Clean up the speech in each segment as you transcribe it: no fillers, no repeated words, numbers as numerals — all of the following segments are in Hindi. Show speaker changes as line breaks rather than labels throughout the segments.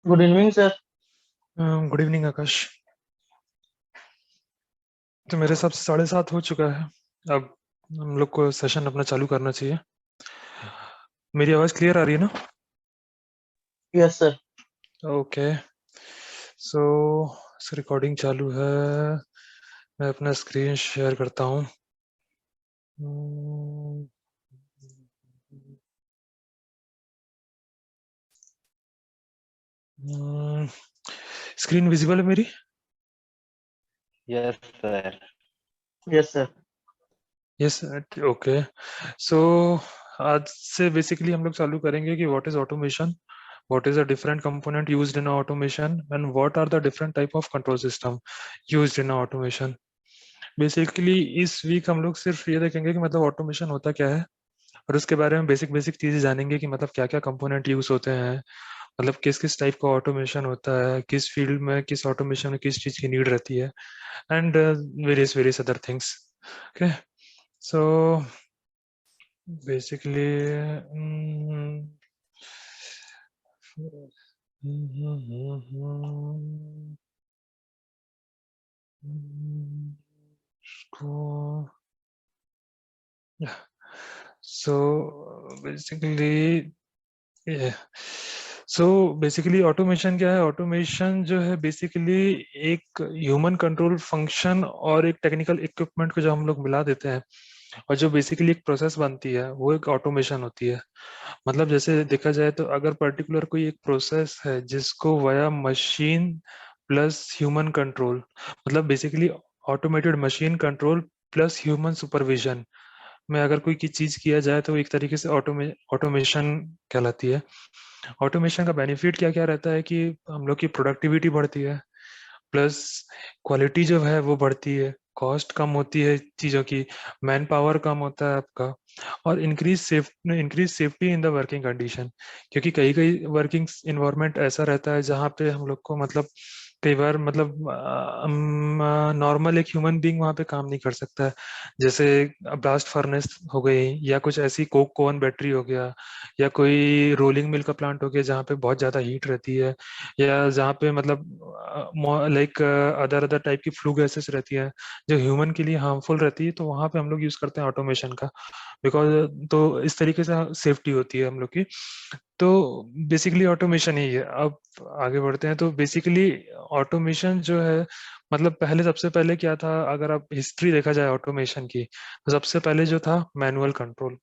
Good evening sir.
Good evening Aakash. तो मेरे हिसाब से 7:30 हो चुका है। अब हम लोग को सेशन अपना चालू करना चाहिए। मेरी आवाज़ क्लियर आ रही है ना?
Yes sir.
ओके। सो रिकॉर्डिंग चालू है। मैं अपना स्क्रीन शेयर करता हूँ। स्क्रीन विजिबल है मेरी?
Yes sir.
Yes sir.
Yes. Okay. So आज से बेसिकली हम लोग चालू करेंगे कि what is automation, what is a different component used in automation, and what are the different type of control system used in automation. Basically इस वीक हम लोग सिर्फ ये देखेंगे कि मतलब ऑटोमेशन होता क्या है, और उसके बारे में बेसिक बेसिक चीजें जानेंगे कि मतलब क्या क्या कंपोनेंट यूज होते हैं, मतलब किस किस टाइप का ऑटोमेशन होता है, किस फील्ड में किस ऑटोमेशन में किस चीज की नीड रहती है, and various various other things. Okay. So basically इसको सो बेसिकली ऑटोमेशन क्या है? ऑटोमेशन जो है बेसिकली एक ह्यूमन कंट्रोल फंक्शन और एक टेक्निकल इक्विपमेंट को जो हम लोग मिला देते हैं, और जो बेसिकली एक प्रोसेस बनती है, वो एक ऑटोमेशन होती है। मतलब जैसे देखा जाए तो अगर पर्टिकुलर कोई एक प्रोसेस है जिसको via machine plus human control, मतलब basically automated machine control plus human supervision में अगर कोई की चीज किया जाए तो वो एक तरीके से ऑटोमेशन कहलाती है। ऑटोमेशन का बेनिफिट क्या क्या रहता है कि हम लोग की प्रोडक्टिविटी बढ़ती है, प्लस क्वालिटी जो है वो बढ़ती है, कॉस्ट कम होती है चीज़ों की, मैन पावर कम होता है आपका, और increase safety in the working condition. क्योंकि कई कई वर्किंग इन्वायरमेंट ऐसा रहता है जहाँ पे हम लोग को मतलब कई बार मतलब नॉर्मल एक ह्यूमन बीइंग वहाँ पे काम नहीं कर सकता है। जैसे ब्लास्ट फर्नेस हो गई, या कुछ ऐसी कोक कोवन बैटरी हो गया, या कोई रोलिंग मिल का प्लांट हो गया जहाँ पे बहुत ज़्यादा हीट रहती है, या जहाँ पे मतलब लाइक अदर अदर टाइप की फ्लू गैसेस रहती है जो ह्यूमन के लिए हार्मफुल रहती है, तो वहाँ पे हम लोग यूज करते हैं ऑटोमेशन का। बिकॉज तो इस तरीके से सेफ्टी होती है हम लोग की। तो बेसिकली ऑटोमेशन ही है। अब आगे बढ़ते हैं। तो बेसिकली ऑटोमेशन जो है, मतलब पहले सबसे पहले क्या था, अगर आप हिस्ट्री देखा जाए ऑटोमेशन की, तो सबसे पहले जो था मैनुअल कंट्रोल।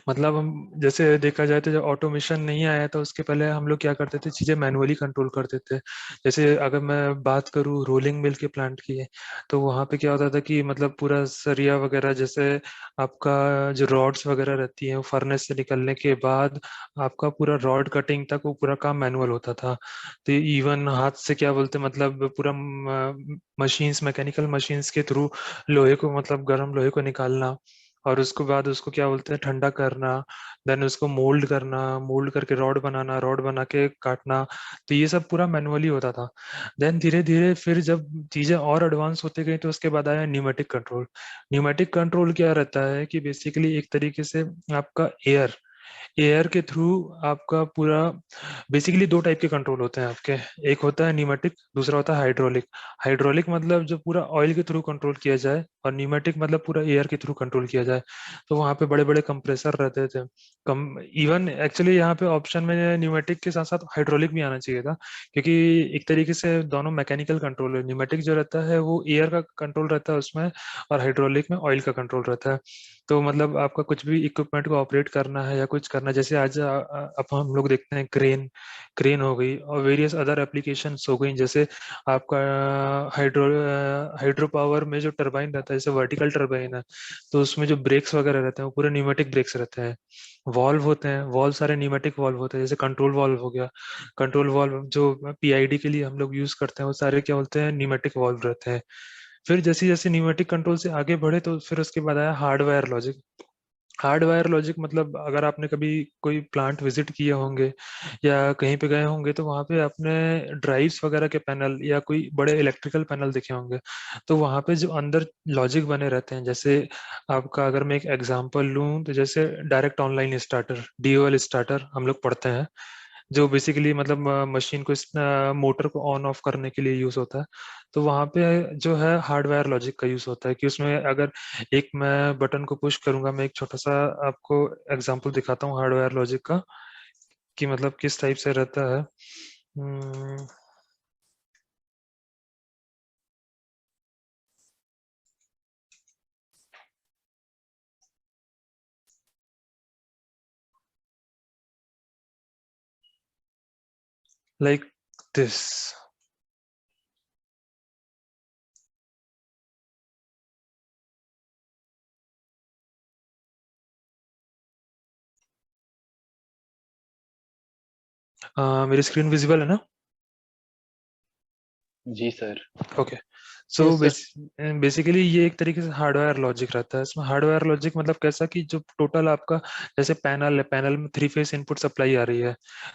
मतलब हम जैसे देखा जाए तो जब ऑटोमेशन नहीं आया था उसके पहले हम लोग क्या करते थे, चीजें मैनुअली कंट्रोल करते थे। जैसे अगर मैं बात करूँ रोलिंग मिल के प्लांट की, तो वहाँ पे क्या होता था कि मतलब पूरा सरिया वगैरह, जैसे आपका जो रॉड्स वगैरह रहती हैं वो फर्नेस से निकलने के बाद आपका पूरा रॉड कटिंग तक वो पूरा काम मैनुअल होता था। तो इवन हाथ से क्या बोलते, मतलब पूरा मशीन्स, मैकेनिकल मशीन्स के थ्रू लोहे को, मतलब गर्म लोहे को निकालना, और उसके बाद उसको क्या बोलते हैं ठंडा करना, देन उसको मोल्ड करना, मोल्ड करके रॉड बनाना, रॉड बना के काटना। तो ये सब पूरा मैनुअली होता था। देन धीरे धीरे फिर जब चीजें और एडवांस होते गई तो उसके बाद आया न्यूमेटिक कंट्रोल। न्यूमेटिक कंट्रोल क्या रहता है कि बेसिकली एक तरीके से आपका एयर के थ्रू आपका पूरा, बेसिकली दो टाइप के कंट्रोल होते हैं आपके। एक होता है न्यूमेटिक, दूसरा होता है हाइड्रोलिक। हाइड्रोलिक मतलब जो पूरा ऑयल के थ्रू कंट्रोल किया जाए, और न्यूमेटिक मतलब पूरा एयर के थ्रू कंट्रोल किया जाए। तो वहाँ पे बड़े बड़े कंप्रेसर रहते थे। कम इवन एक्चुअली यहाँ पे ऑप्शन में न्यूमेटिक के साथ साथ हाइड्रोलिक भी आना चाहिए था, क्योंकि एक तरीके से दोनों मैकेनिकल कंट्रोल है। न्यूमेटिक जो रहता है वो एयर का कंट्रोल रहता है उसमें, और हाइड्रोलिक में ऑयल का कंट्रोल रहता है। तो मतलब आपका कुछ भी इक्विपमेंट को ऑपरेट करना है या कुछ करना है, जैसे आज अब हम लोग देखते हैं क्रेन, क्रेन हो गई, और वेरियस अदर एप्लीकेशंस हो गई। जैसे आपका हाइड्रो पावर में जो टरबाइन रहता है, जैसे वर्टिकल टरबाइन है, तो उसमें जो ब्रेक्स वगैरह रहते हैं वो पूरे न्यूमेटिक ब्रेक्स रहते हैं। वॉल्व होते हैं, वॉल्व सारे न्यूमेटिक वॉल्व होते हैं, जैसे कंट्रोल वॉल्व हो गया। कंट्रोल वॉल्व जो पीआईडी के लिए हम लोग यूज करते हैं वो सारे क्या बोलते हैं, न्यूमेटिक वॉल्व रहते हैं। फिर जैसे जैसे न्यूमेटिक कंट्रोल से आगे बढ़े तो फिर उसके बाद आया हार्डवायर लॉजिक। हार्डवायर लॉजिक मतलब अगर आपने कभी कोई प्लांट विजिट किए होंगे या कहीं पे गए होंगे तो वहाँ पे आपने ड्राइव्स वगैरह के पैनल या कोई बड़े इलेक्ट्रिकल पैनल देखे होंगे। तो वहाँ पे जो अंदर लॉजिक बने रहते हैं, जैसे आपका अगर मैं एक एग्जांपल लूँ तो जैसे direct online starter, DOL starter हम लोग पढ़ते हैं। जो बेसिकली मतलब मशीन को इस मोटर को ऑन ऑफ करने के लिए यूज होता है। तो वहां पे जो है हार्डवेयर लॉजिक का यूज होता है कि उसमें अगर एक मैं बटन को पुश करूंगा, मैं एक छोटा सा आपको एग्जांपल दिखाता हूँ हार्डवेयर लॉजिक का कि मतलब किस टाइप से रहता है। Like this. मेरी स्क्रीन विजिबल है ना?
जी सर।
ओके। सो
Yes, sir.
बेसिकली ये एक तरीके से हार्डवेयर लॉजिक रहता है। इसमें हार्डवेयर लॉजिक मतलब कैसा कि जो टोटल आपका जैसे पैनल है, पैनल में 3 फेस इनपुट सप्लाई आ रही है,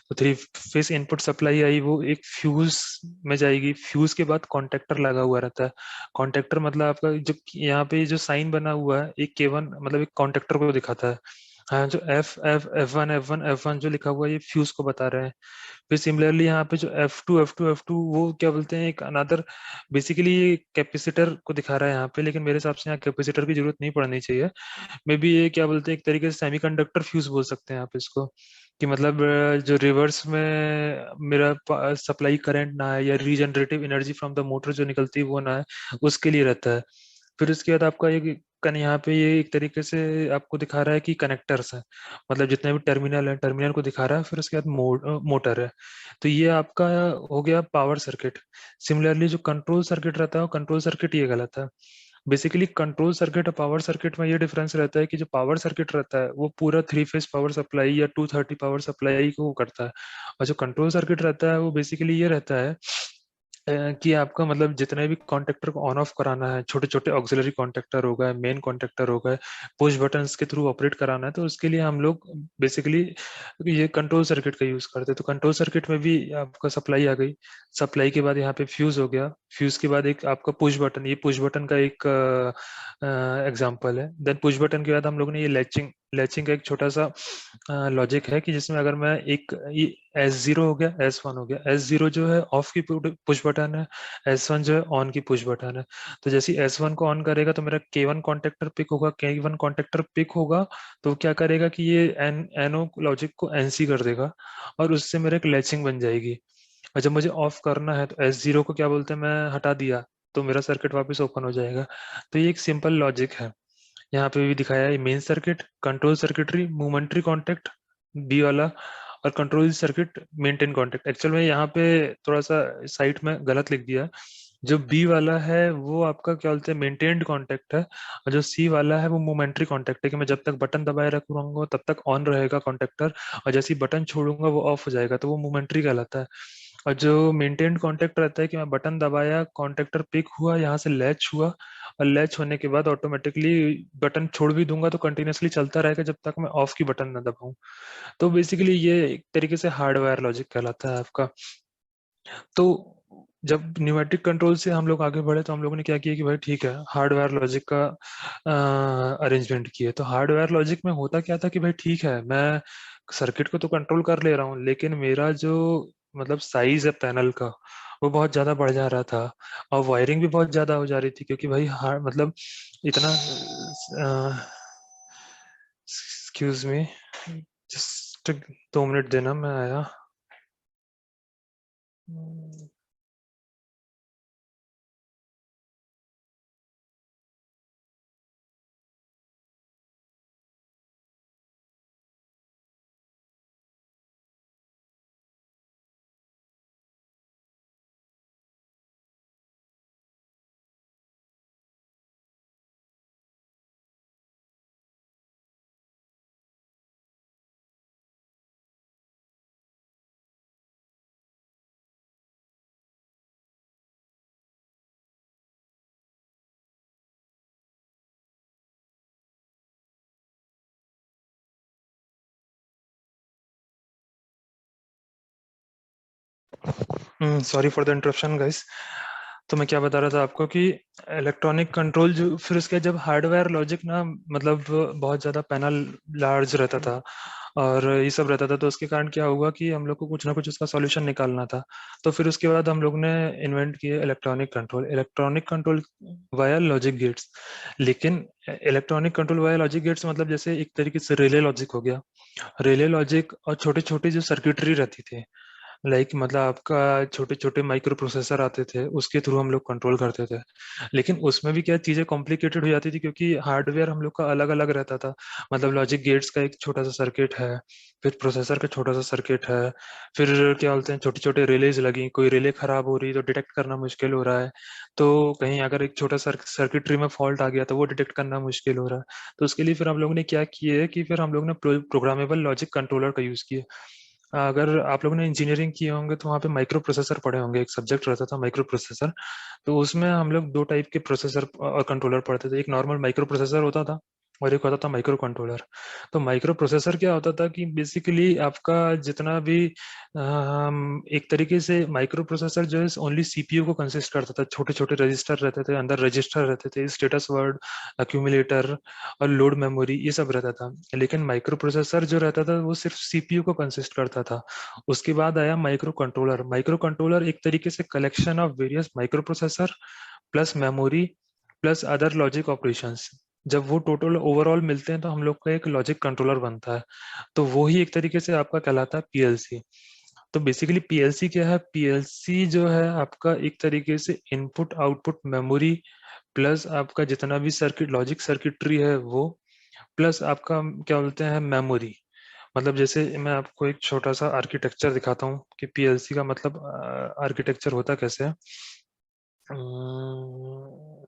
तो 3 फेस इनपुट सप्लाई आई, वो एक फ्यूज में जाएगी। फ्यूज के बाद कॉन्टेक्टर लगा हुआ रहता है। कॉन्टेक्टर मतलब आपका जो यहाँ पे जो साइन बना हुआ है, एक K1 मतलब एक कॉन्टेक्टर को दिखाता है। हाँ, जो F1 जो लिखा हुआ है, ये फ्यूज को बता रहे हैं। फिर सिमिलरली यहाँ पे जो F2 वो क्या बोलते हैं, एक अनदर बेसिकली ये कैपेसिटर को दिखा रहा है यहाँ पे, लेकिन मेरे हिसाब से यहाँ कैपेसिटर की जरूरत नहीं पड़नी चाहिए। मे बी ये क्या बोलते हैं, एक तरीके से सेमीकंडक्टर फ्यूज बोल सकते हैं आप इसको, कि मतलब जो रिवर्स में मेरा सप्लाई करंट ना है या regenerative energy from the motor जो निकलती है वो ना है, उसके लिए रहता है। फिर उसके बाद आपका ये कन यहाँ पे ये एक तरीके से आपको दिखा रहा है कि कनेक्टर्स है, मतलब जितने भी टर्मिनल है, टर्मिनल को दिखा रहा है। फिर उसके बाद मोटर है। तो ये आपका हो गया पावर सर्किट। सिमिलरली जो कंट्रोल सर्किट रहता है, कंट्रोल सर्किट ये गलत है। बेसिकली कंट्रोल सर्किट और पावर सर्किट में ये डिफरेंस रहता है कि जो पावर सर्किट रहता है वो पूरा 3 फेस पावर सप्लाई या 230 पावर सप्लाई को करता है। और जो कंट्रोल सर्किट रहता है वो बेसिकली ये रहता है कि आपका मतलब जितने भी कॉन्टेक्टर को ऑन ऑफ कराना है, छोटे छोटे ऑक्सिलरी कॉन्टेक्टर हो गए, मेन कॉन्टेक्टर हो गए, पुश बटन्स के थ्रू ऑपरेट कराना है, तो उसके लिए हम लोग बेसिकली ये कंट्रोल सर्किट का यूज करते हैं। तो कंट्रोल सर्किट में भी आपका सप्लाई आ गई, सप्लाई के बाद यहाँ पे फ्यूज हो गया, फ्यूज के बाद एक आपका पुश बटन, ये पुश बटन का एक एग्जांपल है। देन पुश बटन के बाद हम लोग ने ये लैचिंग, लैचिंग का एक छोटा सा लॉजिक है कि जिसमें अगर मैं एक S0 हो गया, S1 हो गया। S0 जो है ऑफ की पुश बटन है, S1 जो है ऑन की पुश बटन है। तो जैसे S1 को ऑन करेगा तो मेरा K1 कॉन्टेक्टर पिक होगा, K1 कॉन्टेक्टर पिक होगा तो क्या करेगा कि ये NO लॉजिक को NC कर देगा और उससे मेरे एक लैचिंग बन जाएगी। और जब मुझे ऑफ करना है तो S0 को क्या बोलते हैं, मैं हटा दिया तो मेरा सर्किट वापस ओपन हो जाएगा। तो ये एक सिंपल लॉजिक है। यहाँ पे भी दिखाया है main circuit, control circuitry, momentary contact B वाला, और control circuit maintain contact. Actual में यहाँ पे थोड़ा सा साइट में गलत लिख दिया। जो बी वाला है वो आपका क्या बोलते हैं मेंटेन्ड कॉन्टेक्ट है, और जो सी वाला है वो मोमेंट्री कॉन्टेक्ट है कि मैं जब तक बटन दबाए रखूंगा तब तक ऑन रहेगा कॉन्टेक्टर, और जैसे ही बटन छोड़ूंगा वो ऑफ हो जाएगा, तो वो मोमेंट्री कहलाता है। और जो मेंटेन्ड कॉन्टेक्ट रहता है कि मैं बटन दबाया, कॉन्टेक्टर पिक हुआ, यहाँ से लैच हुआ, और लैच होने के बाद ऑटोमेटिकली बटन छोड़ भी दूंगा तो कंटिन्यूअसली चलता रहेगा जब तक मैं ऑफ की बटन ना दबाऊं। तो बेसिकली ये एक तरीके से हार्डवेयर लॉजिक कहलाता है आपका। तो जब न्यूमेटिक कंट्रोल से हम लोग आगे बढ़े तो हम लोगों ने क्या किया कि भाई ठीक है, हार्डवेयर लॉजिक का अरेंजमेंट किए। तो हार्डवेयर लॉजिक में होता क्या था कि भाई ठीक है, मैं सर्किट को तो कंट्रोल कर ले रहा हूँ, लेकिन मेरा जो मतलब साइज है पैनल का वो बहुत ज्यादा बढ़ जा रहा था, और वायरिंग भी बहुत ज्यादा हो जा रही थी, क्योंकि भाई मतलब इतना एक्सक्यूज मी, जस्ट 2 मिनट देना, मैं आया। Sorry for the interruption guys. तो मैं क्या बता रहा था आपको कि इलेक्ट्रॉनिक कंट्रोल जो, फिर उसके जब हार्डवेयर लॉजिक ना मतलब बहुत ज्यादा पैनल लार्ज रहता था, और ये सब रहता था। तो उसके कारण क्या हुआ कि हम लोग को कुछ ना कुछ उसका सॉल्यूशन निकालना था। तो फिर उसके बाद हम लोग ने इन्वेंट किए electronic control via logic gates. लेकिन electronic control via logic gates मतलब जैसे एक तरीके से रिले लॉजिक हो गया। रिले लॉजिक और छोटे छोटे जो सर्किटरी रहती थी, लाइक मतलब आपका छोटे छोटे माइक्रो प्रोसेसर आते थे, उसके थ्रू हम लोग कंट्रोल करते थे। लेकिन उसमें भी क्या चीजें कॉम्प्लिकेटेड हो जाती थी, क्योंकि हार्डवेयर हम लोग का अलग अलग रहता था। मतलब लॉजिक गेट्स का एक छोटा सा सर्किट है, फिर प्रोसेसर का छोटा सा सर्किट है, फिर क्या बोलते हैं छोटे छोटे रिलेज लगी, कोई रिले खराब हो रही तो डिटेक्ट करना मुश्किल हो रहा है। तो कहीं अगर एक छोटा सर्किटरी में फॉल्ट आ गया तो वो डिटेक्ट करना मुश्किल हो रहा है। तो उसके लिए फिर हम लोग ने क्या किए कि फिर हम लोग ने प्रोग्रामेबल लॉजिक कंट्रोलर का यूज किया। अगर आप लोगों ने इंजीनियरिंग किए होंगे तो वहाँ पे माइक्रो प्रोसेसर पढ़े होंगे, एक सब्जेक्ट रहता था माइक्रो प्रोसेसर। तो उसमें हम लोग दो टाइप के प्रोसेसर और कंट्रोलर पढ़ते थे, एक नॉर्मल माइक्रो प्रोसेसर होता था और एक होता था माइक्रो कंट्रोलर। तो माइक्रो प्रोसेसर क्या होता था कि बेसिकली आपका जितना भी एक तरीके से माइक्रो प्रोसेसर जो है ओनली सीपीयू को कंसिस्ट करता था। छोटे छोटे रजिस्टर रहते थे, अंदर रजिस्टर रहते थे, स्टेटस वर्ड, अक्यूमुलेटर और लोड मेमोरी, ये सब रहता था। लेकिन माइक्रो प्रोसेसर जो रहता था वो सिर्फ सीपीयू को कंसिस्ट करता था। उसके बाद आया माइक्रो कंट्रोलर एक तरीके से collection of various micro processor plus memory plus other logic operations. जब वो टोटल ओवरऑल मिलते हैं तो हम लोग का एक लॉजिक कंट्रोलर बनता है। तो वो ही एक तरीके से आपका कहलाता है पीएलसी। तो बेसिकली पीएलसी क्या है? पीएलसी जो है आपका एक तरीके से इनपुट आउटपुट मेमोरी प्लस आपका जितना भी सर्किट लॉजिक सर्किटरी है वो, प्लस आपका क्या बोलते हैं मेमोरी। मतलब जैसे मैं आपको एक छोटा सा आर्किटेक्चर दिखाता हूँ कि पीएलसी का मतलब आर्किटेक्चर होता कैसे है। अम्म,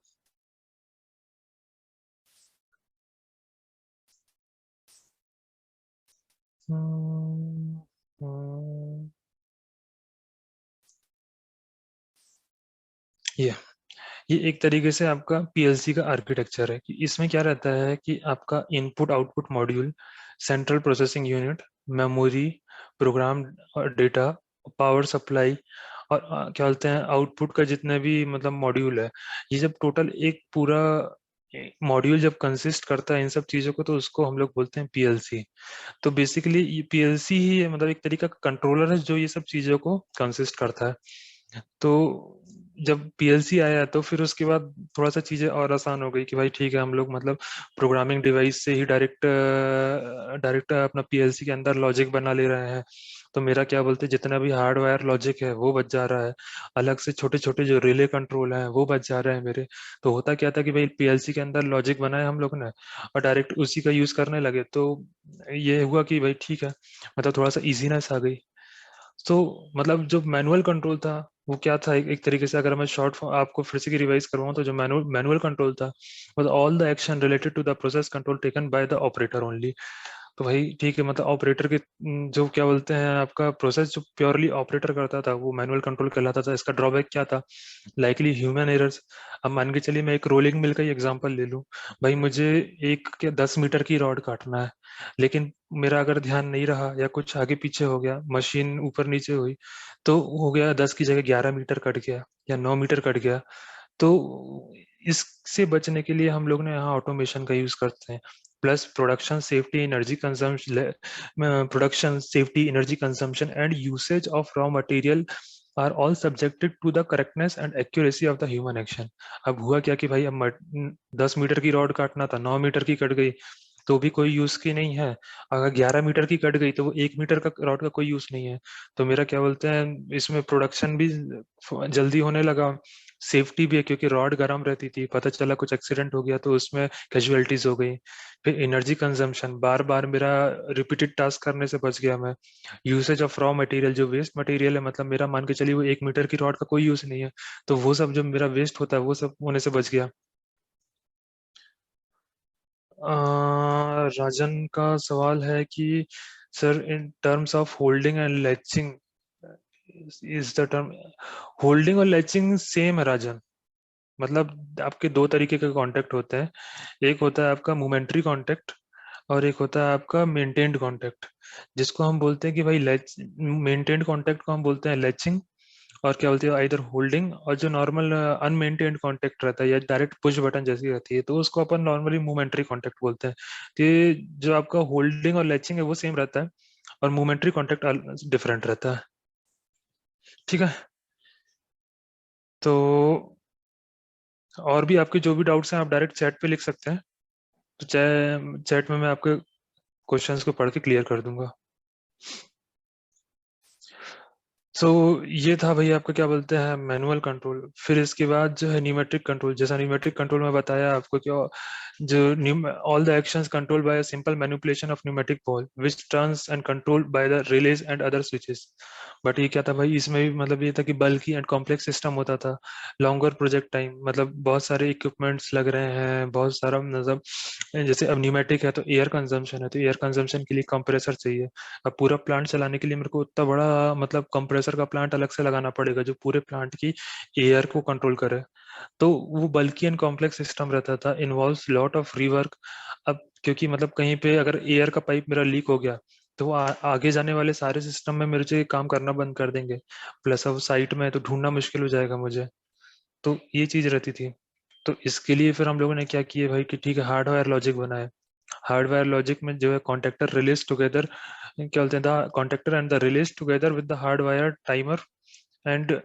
हम्म, हम्म, ये ये एक तरीके से आपका पीएलसी का आर्किटेक्चर है कि इसमें क्या रहता है कि आपका input output module, central processing unit, memory, program और डेटा, पावर सप्लाई और क्या बोलते हैं आउटपुट का जितने भी मतलब मॉड्यूल है, ये जब टोटल एक पूरा मॉड्यूल जब कंसिस्ट करता है इन सब चीजों को तो उसको हम लोग बोलते हैं पीएलसी। तो बेसिकली ये पीएलसी ही है, मतलब एक तरीका का कंट्रोलर है जो ये सब चीजों को कंसिस्ट करता है। तो जब पीएलसी आया तो फिर उसके बाद थोड़ा सा चीजें और आसान हो गई कि भाई ठीक है हम लोग मतलब प्रोग्रामिंग डिवाइस से ही डायरेक्ट डायरेक्ट अपना पीएलसी के अंदर लॉजिक बना ले रहे हैं। तो मेरा क्या बोलते हैं जितना भी हार्डवायर लॉजिक है वो बच जा रहा है, अलग से छोटे छोटे जो रिले कंट्रोल हैं वो बच जा रहे हैं मेरे। तो होता क्या था कि भाई पीएलसी के अंदर लॉजिक बनाए हम लोग ने और डायरेक्ट उसी का यूज करने लगे। तो ये हुआ कि भाई ठीक है, मतलब थोड़ा सा इजीनेस आ गई। तो मतलब जो मैनुअल कंट्रोल था वो क्या था, एक तरीके से अगर मैं शॉर्ट आपको फिर से रिवाइज करवाऊं तो जो मैनुअल मैनुअल कंट्रोल था was all the action related to the process control taken by the operator only. तो भाई ठीक है, मतलब ऑपरेटर के जो क्या बोलते हैं आपका प्रोसेस जो प्योरली ऑपरेटर करता था वो मैनुअल कंट्रोल कहलाता था। इसका ड्रॉबैक क्या था? Likely human errors. अब मान के चलिए मैं एक रोलिंग मिल का ही एग्जांपल ले लूं। भाई मुझे एक के 10 मीटर की रॉड काटना है, लेकिन मेरा अगर ध्यान नहीं रहा या कुछ आगे पीछे हो गया, मशीन ऊपर नीचे हुई, तो हो गया 10 की जगह 11 मीटर कट गया या 9 मीटर कट गया। तो इससे बचने के लिए हम लोग ने यहाँ ऑटोमेशन का यूज करते हैं। Plus production safety energy consumption and usage of raw material are all subjected to the correctness and accuracy of the human action. अब हुआ क्या कि भाई अब 10 मीटर की रॉड काटना था, 9 मीटर की कट गई तो भी कोई यूज की नहीं है। अगर 11 मीटर की कट गई तो वो 1 मीटर का रॉड का कोई यूज नहीं है। तो मेरा क्या बोलते हैं इसमें प्रोडक्शन भी जल्दी होने लगा, सेफ्टी भी है क्योंकि रॉड गर्म रहती थी, पता चला कुछ एक्सीडेंट हो गया तो उसमें कैजुअलिटीज हो गई। फिर एनर्जी कंजम्पशन, बार बार मेरा रिपीटेड टास्क करने से बच गया मैं। यूसेज ऑफ रॉ मटेरियल, जो वेस्ट मटेरियल है, मतलब मेरा मान के चलिए वो 1 मीटर की रॉड का कोई यूज नहीं है, तो वो सब जो मेरा वेस्ट होता है वो सब होने से बच गया। राजन का सवाल है कि sir in terms of holding and latching is the term, holding और लैचिंग सेम है राजन। मतलब आपके दो तरीके के कांटेक्ट होते हैं, एक होता है आपका मोमेंट्री कांटेक्ट और एक होता है आपका मेंटेन्ड कांटेक्ट। जिसको हम बोलते हैं कि भाई लैच, मेंटेन्ड कांटेक्ट को हम बोलते हैं लैचिंग और क्या बोलते हैं आइदर होल्डिंग, और जो नॉर्मल अनमेंटेन्ड कांटेक्ट रहता है या डायरेक्ट पुश बटन जैसी रहती है तो उसको अपन नॉर्मली मूवमेंट्री कांटेक्ट बोलते हैं। तो ये जो आपका होल्डिंग और लैचिंग है वो सेम रहता है और मूवमेंट्री कांटेक्ट डिफरेंट रहता है। ठीक है, तो और भी आपके जो भी डाउट्स हैं आप डायरेक्ट चैट पे लिख सकते हैं, तो चैट में मैं आपके क्वेश्चंस को पढ़ के क्लियर कर दूंगा। सो ये था भाई आपका क्या बोलते हैं मैनुअल कंट्रोल। फिर इसके बाद जो है न्यूमेट्रिक कंट्रोल, जैसा न्यूमेट्रिक कंट्रोल में बताया आपको क्या जो all the actions controlled by a simple manipulation of pneumatic ball which turns and controlled by the release and other switches. But ये क्या था भाई, इसमें भी मतलब ये था कि बल्कि एंड कॉम्प्लेक्स सिस्टम होता था, लॉन्गर प्रोजेक्ट टाइम, मतलब बहुत सारे इक्विपमेंट्स लग रहे हैं, बहुत सारा मतलब जैसे अब न्यूमेटिक है तो एयर कंजम्पशन है, तो एयर कंजम्पशन के लिए कंप्रेसर चाहिए। अब पूरा प्लांट चलाने के लिए मेरे को उतना बड़ा मतलब कंप्रेसर का प्लांट अलग से लगाना पड़ेगा जो पूरे प्लांट की एयर को कंट्रोल करे। तो वो बल्कि एंड कॉम्प्लेक्स सिस्टम रहता था, इन्वॉल्व्स लॉट ऑफ रीवर्क। अब क्योंकि मतलब कहीं पे अगर एयर का पाइप मेरा लीक हो गया तो वो आगे जाने वाले सारे सिस्टम में मेरे से काम करना बंद कर देंगे, प्लस अब साइट में है तो ढूंढना मुश्किल हो जाएगा मुझे। तो ये चीज रहती थी। तो इसके लिए फिर हम लोगों ने क्या किया भाई कि ठीक है हार्डवेयर लॉजिक बनाए। हार्डवेयर लॉजिक में जो है कॉन्टेक्टर रिलीज टुगेदर, क्या बोलते हैं the contactor and the release together with the hardwire timer and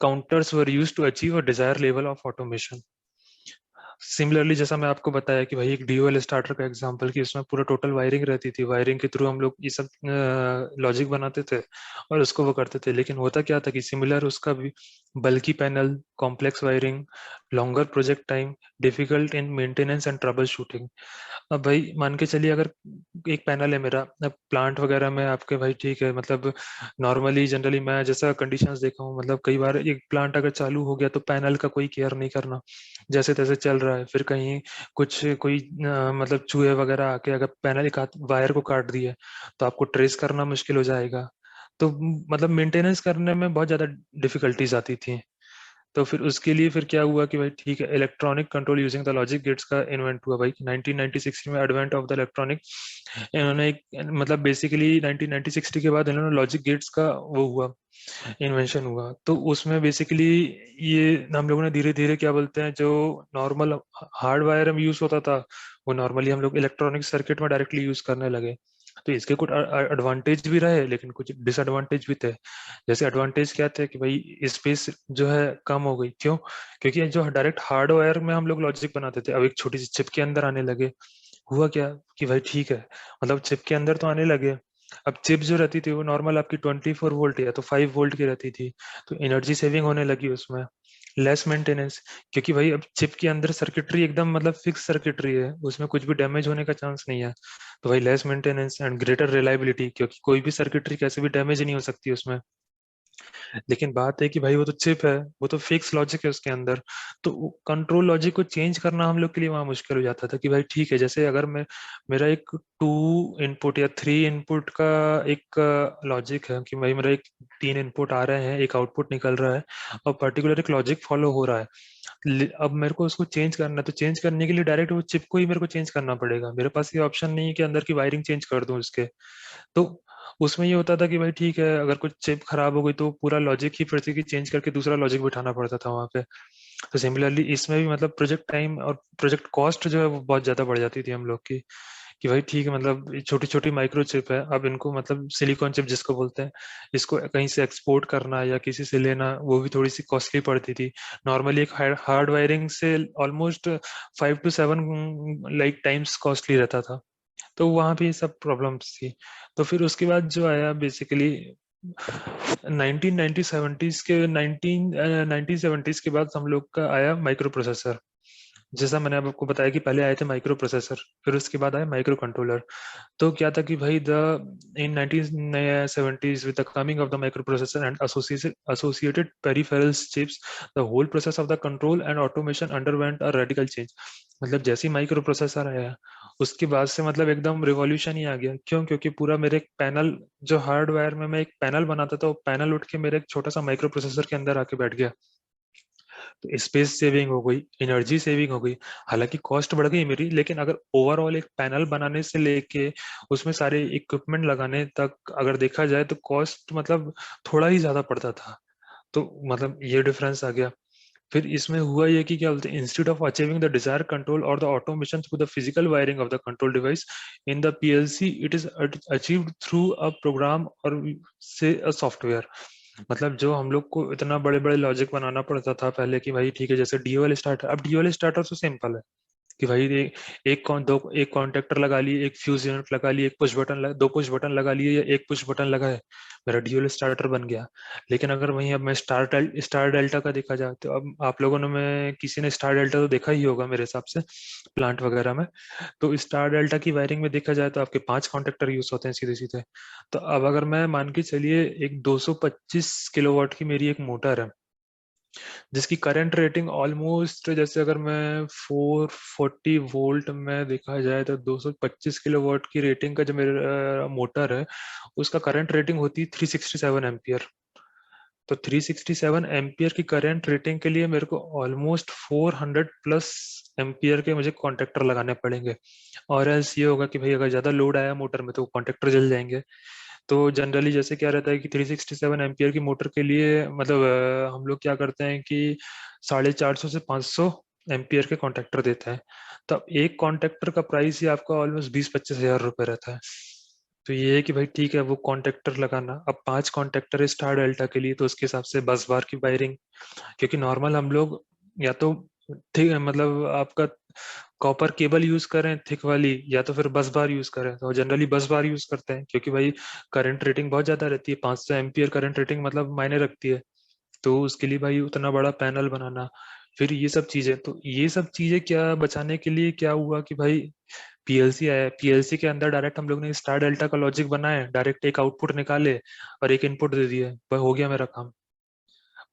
counters were used to achieve a desired level of automation. Similarly जैसा मैं आपको बताया कि भाई एक डीओएल स्टार्टर का एग्जांपल कि उसमें पूरा टोटल वायरिंग रहती थी, वायरिंग के थ्रू हम लोग ये सब लॉजिक बनाते थे और उसको वो करते थे। लेकिन होता क्या था कि सिमिलर उसका भी bulky panel, complex wiring, longer project time, difficult in maintenance and troubleshooting. अब भाई मान के चलिए अगर एक पैनल है मेरा, अब प्लांट वगैरह में आपके भाई ठीक है मतलब नॉर्मली जनरली मैं जैसा कंडीशंस देखा हूँ मतलब कई बार एक प्लांट अगर चालू हो गया तो पैनल का कोई केयर नहीं करना, जैसे तैसे चल रहा है, फिर कहीं कुछ कोई मतलब चूहे वगैरह आके अगर पैनल एक वायर को काट दिए तो आपको ट्रेस करना मुश्किल हो जाएगा। तो मतलब मेंटेनेंस करने में बहुत ज्यादा डिफिकल्टीज आती थी। तो फिर उसके लिए फिर क्या हुआ कि भाई ठीक है electronic control using the logic gates का इन्वेंट हुआ भाई 1996 में, एडवेंट ऑफ द इलेक्ट्रॉनिक। इन्होंने एक मतलब बेसिकली 1960 के बाद इन्होंने लॉजिक गेट्स का वो हुआ, इन्वेंशन हुआ। तो उसमें बेसिकली ये हम लोगों ने धीरे धीरे क्या बोलते हैं जो नॉर्मल हार्डवायर में यूज होता था वो नॉर्मली हम लोग इलेक्ट्रॉनिक सर्किट में डायरेक्टली यूज करने लगे। तो इसके कुछ एडवांटेज भी रहे लेकिन कुछ डिसएडवांटेज भी थे। जैसे एडवांटेज क्या थे कि भाई स्पेस जो है कम हो गई, क्यों? क्योंकि जो डायरेक्ट हार्डवेयर में हम लोग लॉजिक बनाते थे अब एक छोटी सी चिप के अंदर आने लगे। हुआ क्या कि भाई ठीक है मतलब चिप के अंदर तो आने लगे। अब चिप जो रहती थी वो नॉर्मल आपकी 24 वोल्ट या तो 5 वोल्ट की रहती थी, तो एनर्जी सेविंग होने लगी उसमें, लेस मेंटेनेंस। क्योंकि भाई अब चिप के अंदर सर्किटरी एकदम मतलब फिक्स सर्किटरी है, उसमें कुछ भी डैमेज होने का चांस नहीं है। तो भाई less maintenance and greater reliability, क्योंकि कोई भी सर्किटरी कैसे भी डैमेज नहीं हो सकती उसमें। लेकिन बात है कि भाई वो तो चिप है, वो तो फिक्स लॉजिक है उसके अंदर। तो कंट्रोल लॉजिक को चेंज करना हम लोग के लिए वहां मुश्किल हो जाता था कि भाई ठीक है जैसे अगर मैं मेरा एक 2 इनपुट या 3 इनपुट का एक लॉजिक है कि भाई मेरा एक 3 इनपुट आ रहे हैं एक आउटपुट निकल रहा है और पर्टिकुलर एक लॉजिक फॉलो हो रहा है। अब मेरे को उसको चेंज करना है तो चेंज करने के लिए डायरेक्ट वो चिप को ही मेरे को चेंज करना पड़ेगा, मेरे पास ये ऑप्शन नहीं है कि अंदर की वायरिंग चेंज कर दूं उसके। तो उसमें ये होता था कि भाई ठीक है अगर कुछ चिप खराब हो गई तो पूरा लॉजिक ही फिर से कि चेंज करके दूसरा लॉजिक बिठाना पड़ता था वहां पे। तो सिमिलरली इसमें भी मतलब प्रोजेक्ट टाइम और प्रोजेक्ट कॉस्ट जो है वो बहुत ज्यादा बढ़ जाती थी हम लोग की। कि भाई ठीक है मतलब छोटी छोटी माइक्रो चिप है, अब इनको मतलब सिलिकॉन चिप जिसको बोलते हैं, इसको कहीं से एक्सपोर्ट करना या किसी से लेना वो भी थोड़ी सी कॉस्टली पड़ती थी। नॉर्मली एक हार्ड वायरिंग से almost 5 to 7 like times costly रहता था। तो वहां पे ये सब प्रॉब्लम्स थी। तो फिर उसके बाद जो आया बेसिकली 1970s के बाद हम लोग का आया माइक्रो प्रोसेसर। जैसा मैंने आपको बताया कि पहले आए थे माइक्रो प्रोसेसर, फिर उसके बाद आया माइक्रो कंट्रोलर। तो क्या था कि भाई the in 1970s with the coming of the microprocessor and associated peripherals chips, the whole process of the control and automation underwent a radical change। मतलब जैसे ही माइक्रो प्रोसेसर आया उसके बाद से मतलब एकदम रिवॉल्यूशन ही आ गया। क्यों? क्योंकि पूरा मेरे एक पैनल जो हार्डवेयर में मैं एक पैनल बनाता था वो पैनल उठ के मेरे एक छोटा सा माइक्रो प्रोसेसर के अंदर आके बैठ गया। तो स्पेस सेविंग हो गई, एनर्जी सेविंग हो गई, हालांकि कॉस्ट बढ़ गई मेरी, लेकिन अगर ओवरऑल एक पैनल बनाने से लेके उसमें सारे इक्विपमेंट लगाने तक अगर देखा जाए तो कॉस्ट मतलब थोड़ा ही ज्यादा पड़ता था। तो मतलब ये डिफरेंस आ गया। फिर इसमें हुआ ये कि क्या बोलते हैं, instead of achieving the desire control और the automation through the physical wiring of the control device in the PLC, it is achieved through a program और से अ सॉफ्टवेयर। मतलब जो हम लोग को इतना बड़े बड़े लॉजिक बनाना पड़ता था पहले कि भाई ठीक है, जैसे डीओएल स्टार्टर, अब डीओएल स्टार्टर तो सिंपल है कि भाई एक कॉन्टेक्टर लगा लिए, एक फ्यूज यूनिट लगा लिए, एक पुश बटन दो पुश बटन लगा लिए या एक पुश बटन लगाए, मेरा ड्यूल स्टार्टर बन गया। लेकिन अगर वहीं अब मैं स्टार डेल्टा का देखा जाए तो अब आप लोगों ने, में किसी ने स्टार डेल्टा तो देखा ही होगा मेरे हिसाब से प्लांट वगैरह में। तो स्टार डेल्टा की वायरिंग में देखा जाए तो आपके 5 कॉन्टेक्टर यूज होते हैं सीधे सीधे। तो अब अगर मैं मान के चलिए एक 225 किलोवाट की मेरी एक मोटर है जिसकी करंट रेटिंग ऑलमोस्ट, जैसे अगर मैं 440 वोल्ट में देखा जाए तो 225 किलोवाट की रेटिंग का जो मेरा मोटर है उसका करंट रेटिंग होती है 367 एम्पियर। तो 367 एम्पियर की करंट रेटिंग के लिए मेरे को ऑलमोस्ट 400 प्लस एम्पियर के मुझे कॉन्टेक्टर लगाने पड़ेंगे। और एल्स ये होगा कि भाई अगर ज्यादा लोड आया मोटर में तो कॉन्टेक्टर जल जाएंगे। तो जनरली जैसे क्या रहता है कि 367 एम्पियर की मोटर के लिए मतलब हम लोग क्या करते हैं कि 450 से 500 एम्पियर के कॉन्ट्रैक्टर देते हैं। तो एक कॉन्ट्रैक्टर का प्राइस ही आपका ऑलमोस्ट 20-25 हजार रुपए रहता है। तो ये है कि भाई ठीक है, वो कॉन्ट्रैक्टर लगाना, अब 5 कॉन्ट्रैक्टर है स्टार डेल्टा के लिए तो उसके हिसाब से बस बार की वायरिंग, क्योंकि नॉर्मल हम लोग या तो ठीक है मतलब आपका कॉपर केबल यूज करें थिक वाली, या तो फिर बस बार यूज करें। तो जनरली बस बार यूज करते हैं क्योंकि भाई करंट रेटिंग बहुत ज्यादा रहती है, 500 एम्पियर करंट रेटिंग मतलब मायने रखती है। तो उसके लिए भाई उतना बड़ा पैनल बनाना, फिर ये सब चीजें, तो ये सब चीजें क्या बचाने के लिए क्या हुआ कि भाई पीएलसी आया। पीएलसी के अंदर डायरेक्ट हम लोग ने स्टार डेल्टा का लॉजिक बनाया, डायरेक्ट एक आउटपुट निकाले और एक इनपुट दे दिया, बस हो गया मेरा काम।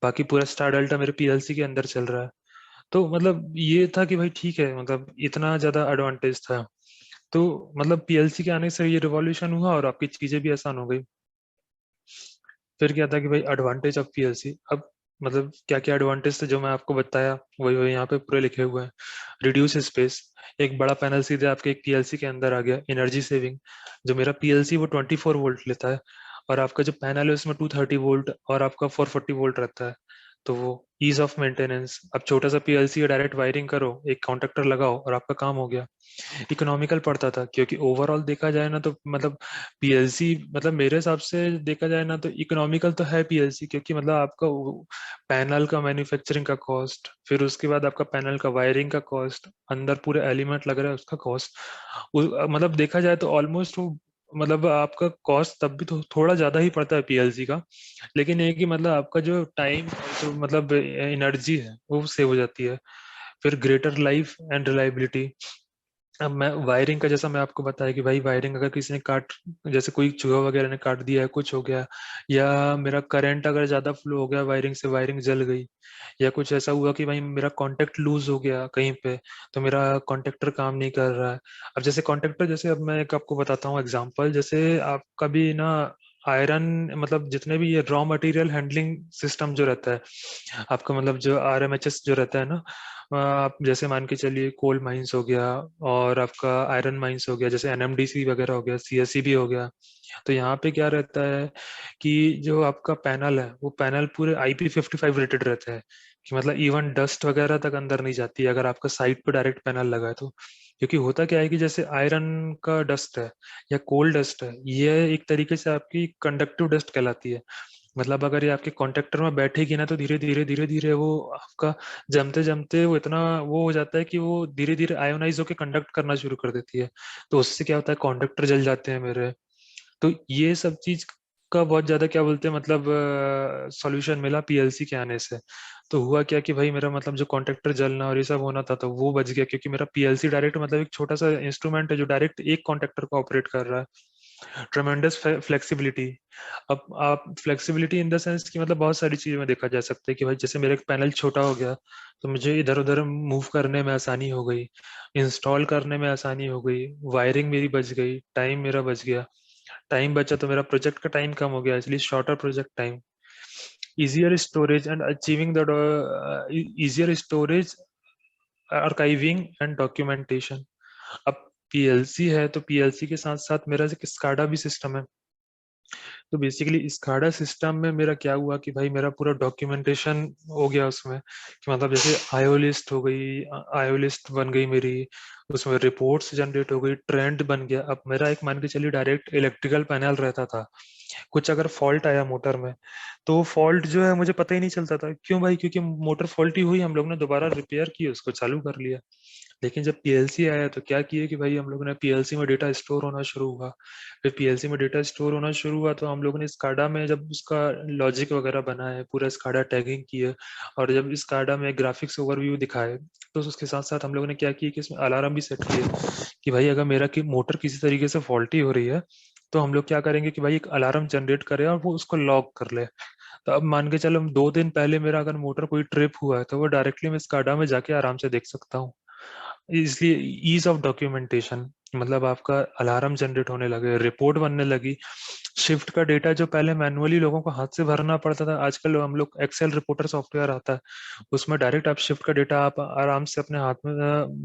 बाकी पूरा स्टार डेल्टा मेरे पीएलसी के अंदर चल रहा है। तो मतलब ये था कि भाई ठीक है, मतलब इतना ज्यादा एडवांटेज था। तो मतलब पीएलसी के आने से ये रिवॉल्यूशन हुआ और आपकी चीजें भी आसान हो गई। फिर क्या था कि भाई एडवांटेज ऑफ पीएलसी, अब मतलब क्या क्या एडवांटेज थे जो मैं आपको बताया वही वही यहाँ पे पूरे लिखे हुए हैं। रिड्यूस स्पेस, एक बड़ा पैनल सीधे आपके एक पीएलसी के अंदर आ गया। एनर्जी सेविंग, जो मेरा पीएलसी वो 24 वोल्ट लेता है और आपका जो पैनल है उसमें 230 वोल्ट और आपका 440 वोल्ट रहता है। तो वो ईज ऑफ मेंटेनेंस, अब छोटा सा पीएलसी है, डायरेक्ट वायरिंग करो, एक काउंटेक्टर लगाओ और आपका काम हो गया। इकोनॉमिकल पड़ता था क्योंकि ओवरऑल देखा जाए ना तो मतलब पीएलसी, मतलब मेरे हिसाब से देखा जाए ना तो इकोनॉमिकल तो है पीएलसी, क्योंकि मतलब आपका पैनल का मैन्युफैक्चरिंग का कॉस्ट, फिर उसके बाद आपका पैनल का वायरिंग का कॉस्ट, अंदर पूरे एलिमेंट लग रहा है उसका कॉस्ट, मतलब देखा जाए तो ऑलमोस्ट वो मतलब आपका कॉस्ट तब भी तो थोड़ा ज्यादा ही पड़ता है पीएलसी का। लेकिन ये कि मतलब आपका जो टाइम और जो मतलब एनर्जी है वो सेव हो जाती है। फिर ग्रेटर लाइफ एंड रिलायबिलिटी, अब मैं वायरिंग का जैसा मैं आपको बताया कि भाई वायरिंग अगर किसी ने काट, जैसे कोई चूहा वगैरह ने काट दिया है, कुछ हो गया, या मेरा करंट अगर ज्यादा फ्लो हो गया वायरिंग से, वायरिंग जल गई, या कुछ ऐसा हुआ कि भाई मेरा कांटेक्ट लूज हो गया कहीं पे, तो मेरा कॉन्टेक्टर काम नहीं कर रहा है। अब जैसे कॉन्टेक्टर, जैसे अब मैं एक आपको बताता हूँ एग्जांपल, जैसे आपका भी ना आयरन, मतलब जितने भी ये रॉ मटेरियल हैंडलिंग सिस्टम जो रहता है आपका, मतलब जो आरएमएचएस जो रहता है ना, आप जैसे मान के चलिए कोल माइंस हो गया और आपका आयरन माइंस हो गया, जैसे एनएमडीसी वगैरह हो गया, सीएससी हो गया। तो यहाँ पे क्या रहता है कि जो आपका पैनल है वो पैनल पूरे IP55 रेटेड रहता है, कि मतलब इवन डस्ट वगैरह तक अंदर नहीं जाती है अगर आपका साइड पे डायरेक्ट पैनल लगा है तो। क्योंकि होता क्या है कि जैसे आयरन का डस्ट है या कोल डस्ट है, ये एक तरीके से आपकी कंडक्टिव डस्ट कहलाती है। मतलब अगर ये आपके कॉन्टेक्टर में बैठेगी ना तो धीरे धीरे धीरे धीरे वो आपका जमते जमते वो इतना वो हो जाता है कि वो धीरे धीरे आयोनाइज होकर कंडक्ट करना शुरू कर देती है। तो उससे क्या होता है, कॉन्डक्टर जल जाते हैं मेरे। तो ये सब चीज का बहुत ज्यादा क्या बोलते हैं मतलब सॉल्यूशन मिला पीएलसी के आने से। तो हुआ क्या कि भाई मेरा मतलब जो कॉन्ट्रैक्टर जलना और ये सब होना था तो वो बच गया, क्योंकि मेरा पीएलसी डायरेक्ट मतलब एक छोटा सा इंस्ट्रूमेंट है जो डायरेक्ट एक कॉन्ट्रैक्टर को ऑपरेट कर रहा है। ट्रेमेंडस फ्लेक्सिबिलिटी, अब आप फ्लेक्सिबिलिटी इन द सेंस कि मतलब बहुत सारी चीजों में देखा जा सकता है कि भाई जैसे मेरा एक पैनल छोटा हो गया तो मुझे इधर उधर मूव करने में आसानी हो गई, इंस्टॉल करने में आसानी हो गई, वायरिंग मेरी बच गई, टाइम मेरा बच गया। टाइम बचा तो मेरा प्रोजेक्ट का टाइम कम हो गया, इसलिए shorter project time. Easier storage and achieving the easier storage, archiving and documentation. अब पीएलसी है तो पीएलसी के साथ साथ मेरा एक स्काडा भी सिस्टम है। तो बेसिकली स्काडा सिस्टम में मेरा क्या हुआ कि भाई मेरा पूरा डॉक्यूमेंटेशन हो गया उसमें, कि मतलब जैसे आईओ लिस्ट हो गई, आईओ लिस्ट बन गई मेरी, उसमें रिपोर्ट्स जनरेट हो गई, ट्रेंड बन गया। अब मेरा एक मान के चलिए डायरेक्ट इलेक्ट्रिकल पैनल रहता था, कुछ अगर फॉल्ट आया मोटर में तो वो फॉल्ट जो है मुझे पता ही नहीं चलता था। क्यों भाई? क्योंकि मोटर फॉल्टी हुई, हम लोग ने दोबारा रिपेयर की, उसको चालू कर लिया। लेकिन जब पीएलसी आया तो क्या किए कि भाई हम लोगों ने पीएलसी में डेटा स्टोर होना शुरू हुआ। फिर पीएलसी में डेटा स्टोर होना शुरू हुआ तो हम लोगों ने स्काडा में जब उसका लॉजिक वगैरह बना है, पूरा स्काडा टैगिंग की है, और जब स्काडा में ग्राफिक्स ओवरव्यू दिखाए, तो उसके साथ साथ हम लोगों ने क्या किया कि इसमें अलार्म भी सेट किए कि भाई अगर मेरा की मोटर किसी तरीके से फॉल्टी हो रही है तो हम लोग क्या करेंगे कि भाई एक अलार्म जनरेट करें और वो उसको लॉग कर ले। तो अब मान के चलो 2 दिन पहले मेरा अगर मोटर कोई ट्रिप हुआ है तो वो डायरेक्टली मैं स्काडा में जाके आराम से देख सकता हूँ। इसलिए ईज ऑफ डॉक्यूमेंटेशन, मतलब आपका अलार्म जनरेट होने लगे, रिपोर्ट बनने लगी। शिफ्ट का डेटा जो पहले मैनुअली लोगों को हाथ से भरना पड़ता था, आजकल हम लोग एक्सेल रिपोर्टर सॉफ्टवेयर आता है, उसमें डायरेक्ट आप शिफ्ट का डेटा आप आराम से अपने हाथ में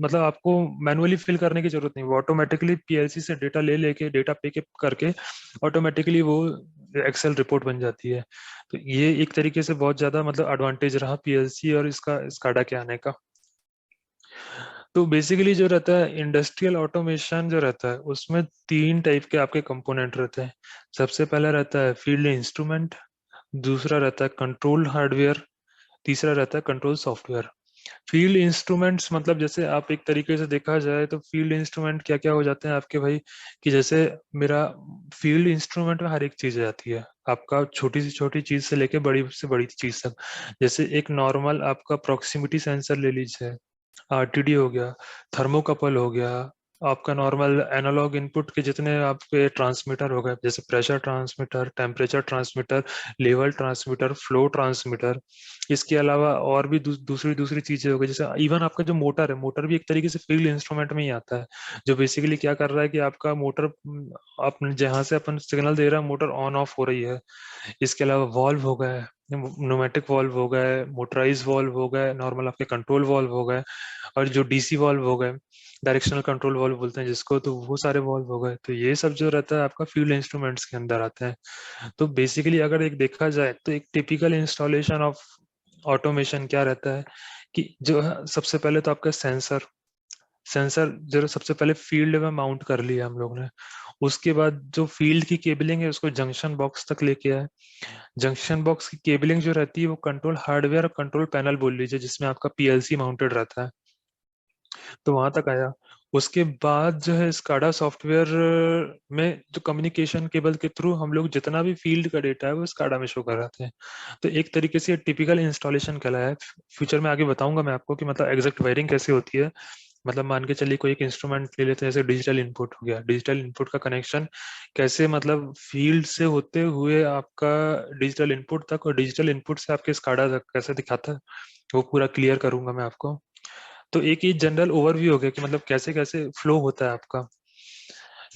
मतलब आपको मैनुअली फिल करने की जरूरत नहीं, वो ऑटोमेटिकली पीएलसी से डेटा ले लेके डेटा पिकअप करके ऑटोमेटिकली वो एक्सेल रिपोर्ट बन जाती है। तो ये एक तरीके से बहुत ज्यादा मतलब एडवांटेज रहा पीएलसी और इसका स्काडा के आने का। तो बेसिकली जो रहता है इंडस्ट्रियल ऑटोमेशन जो रहता है उसमें 3 टाइप के आपके कंपोनेंट रहते हैं। सबसे पहला रहता है फील्ड इंस्ट्रूमेंट, दूसरा रहता है कंट्रोल हार्डवेयर, तीसरा रहता है कंट्रोल सॉफ्टवेयर। फील्ड इंस्ट्रूमेंट्स मतलब जैसे आप एक तरीके से देखा जाए तो फील्ड इंस्ट्रूमेंट क्या क्या हो जाते हैं आपके भाई, कि जैसे मेरा फील्ड इंस्ट्रूमेंट में हर एक चीज आती है आपका, छोटी से छोटी चीज से लेके बड़ी से बड़ी चीज तक। जैसे एक नॉर्मल आपका प्रॉक्सिमिटी सेंसर ले लीजिए, आरटीडी हो गया, थर्मोकपल हो गया, आपका नॉर्मल एनालॉग इनपुट के जितने आपके ट्रांसमीटर हो गए, जैसे pressure transmitter, temperature transmitter, level transmitter, flow transmitter. इसके अलावा और भी दूसरी दूसरी चीजें हो गई, जैसे इवन आपका जो मोटर है, मोटर भी एक तरीके से फील्ड इंस्ट्रूमेंट में ही आता है, जो बेसिकली क्या कर रहा है कि आपका मोटर आप जहां से अपन सिग्नल दे रहा है मोटर ऑन ऑफ हो रही है। इसके अलावा वॉल्व हो गए, न्यूमेटिक वॉल्व हो गए, मोटराइज वॉल्व हो गए, नॉर्मल आपके कंट्रोल वॉल्व हो गए, और जो डीसी वॉल्व हो गए, डायरेक्शनल कंट्रोल वॉल्व बोलते हैं जिसको, तो वो सारे वॉल्व हो गए। तो ये सब जो रहता है आपका फील्ड इंस्ट्रूमेंट्स के अंदर आता है। तो बेसिकली अगर एक देखा जाए तो एक टिपिकल इंस्टॉलेशन ऑफ ऑटोमेशन क्या रहता है कि जो है सबसे पहले तो आपका सेंसर, सेंसर जो सबसे पहले फील्ड में माउंट कर लिया हम लोग ने। उसके बाद जो फील्ड की केबलिंग है उसको जंक्शन बॉक्स तक लेके आए। जंक्शन बॉक्स की केबलिंग जो रहती है वो कंट्रोल हार्डवेयर और कंट्रोल पैनल बोल लीजिए जिसमें आपका पीएलसी माउंटेड रहता है, तो वहां तक आया। उसके बाद जो है स्काडा सॉफ्टवेयर में जो कम्युनिकेशन केबल के थ्रू हम लोग जितना भी फील्ड का डेटा है वो स्काडा में शो कराते हैं। तो एक तरीके से टिपिकल इंस्टॉलेशन कहलाया है। फ्यूचर में आगे बताऊंगा मैं आपको कि मतलब एग्जैक्ट वायरिंग कैसे होती है। मतलब मान के चलिए कोई एक इंस्ट्रूमेंट ले लेते हैं जैसे डिजिटल इनपुट हो गया, डिजिटल इनपुट का कनेक्शन कैसे मतलब फील्ड से होते हुए आपका डिजिटल इनपुट तक, और डिजिटल इनपुट से आपके स्काडा तक कैसे दिखाता है, वो पूरा क्लियर करूंगा मैं आपको। तो एक ये जनरल ओवरव्यू हो गया कि मतलब कैसे कैसे फ्लो होता है आपका।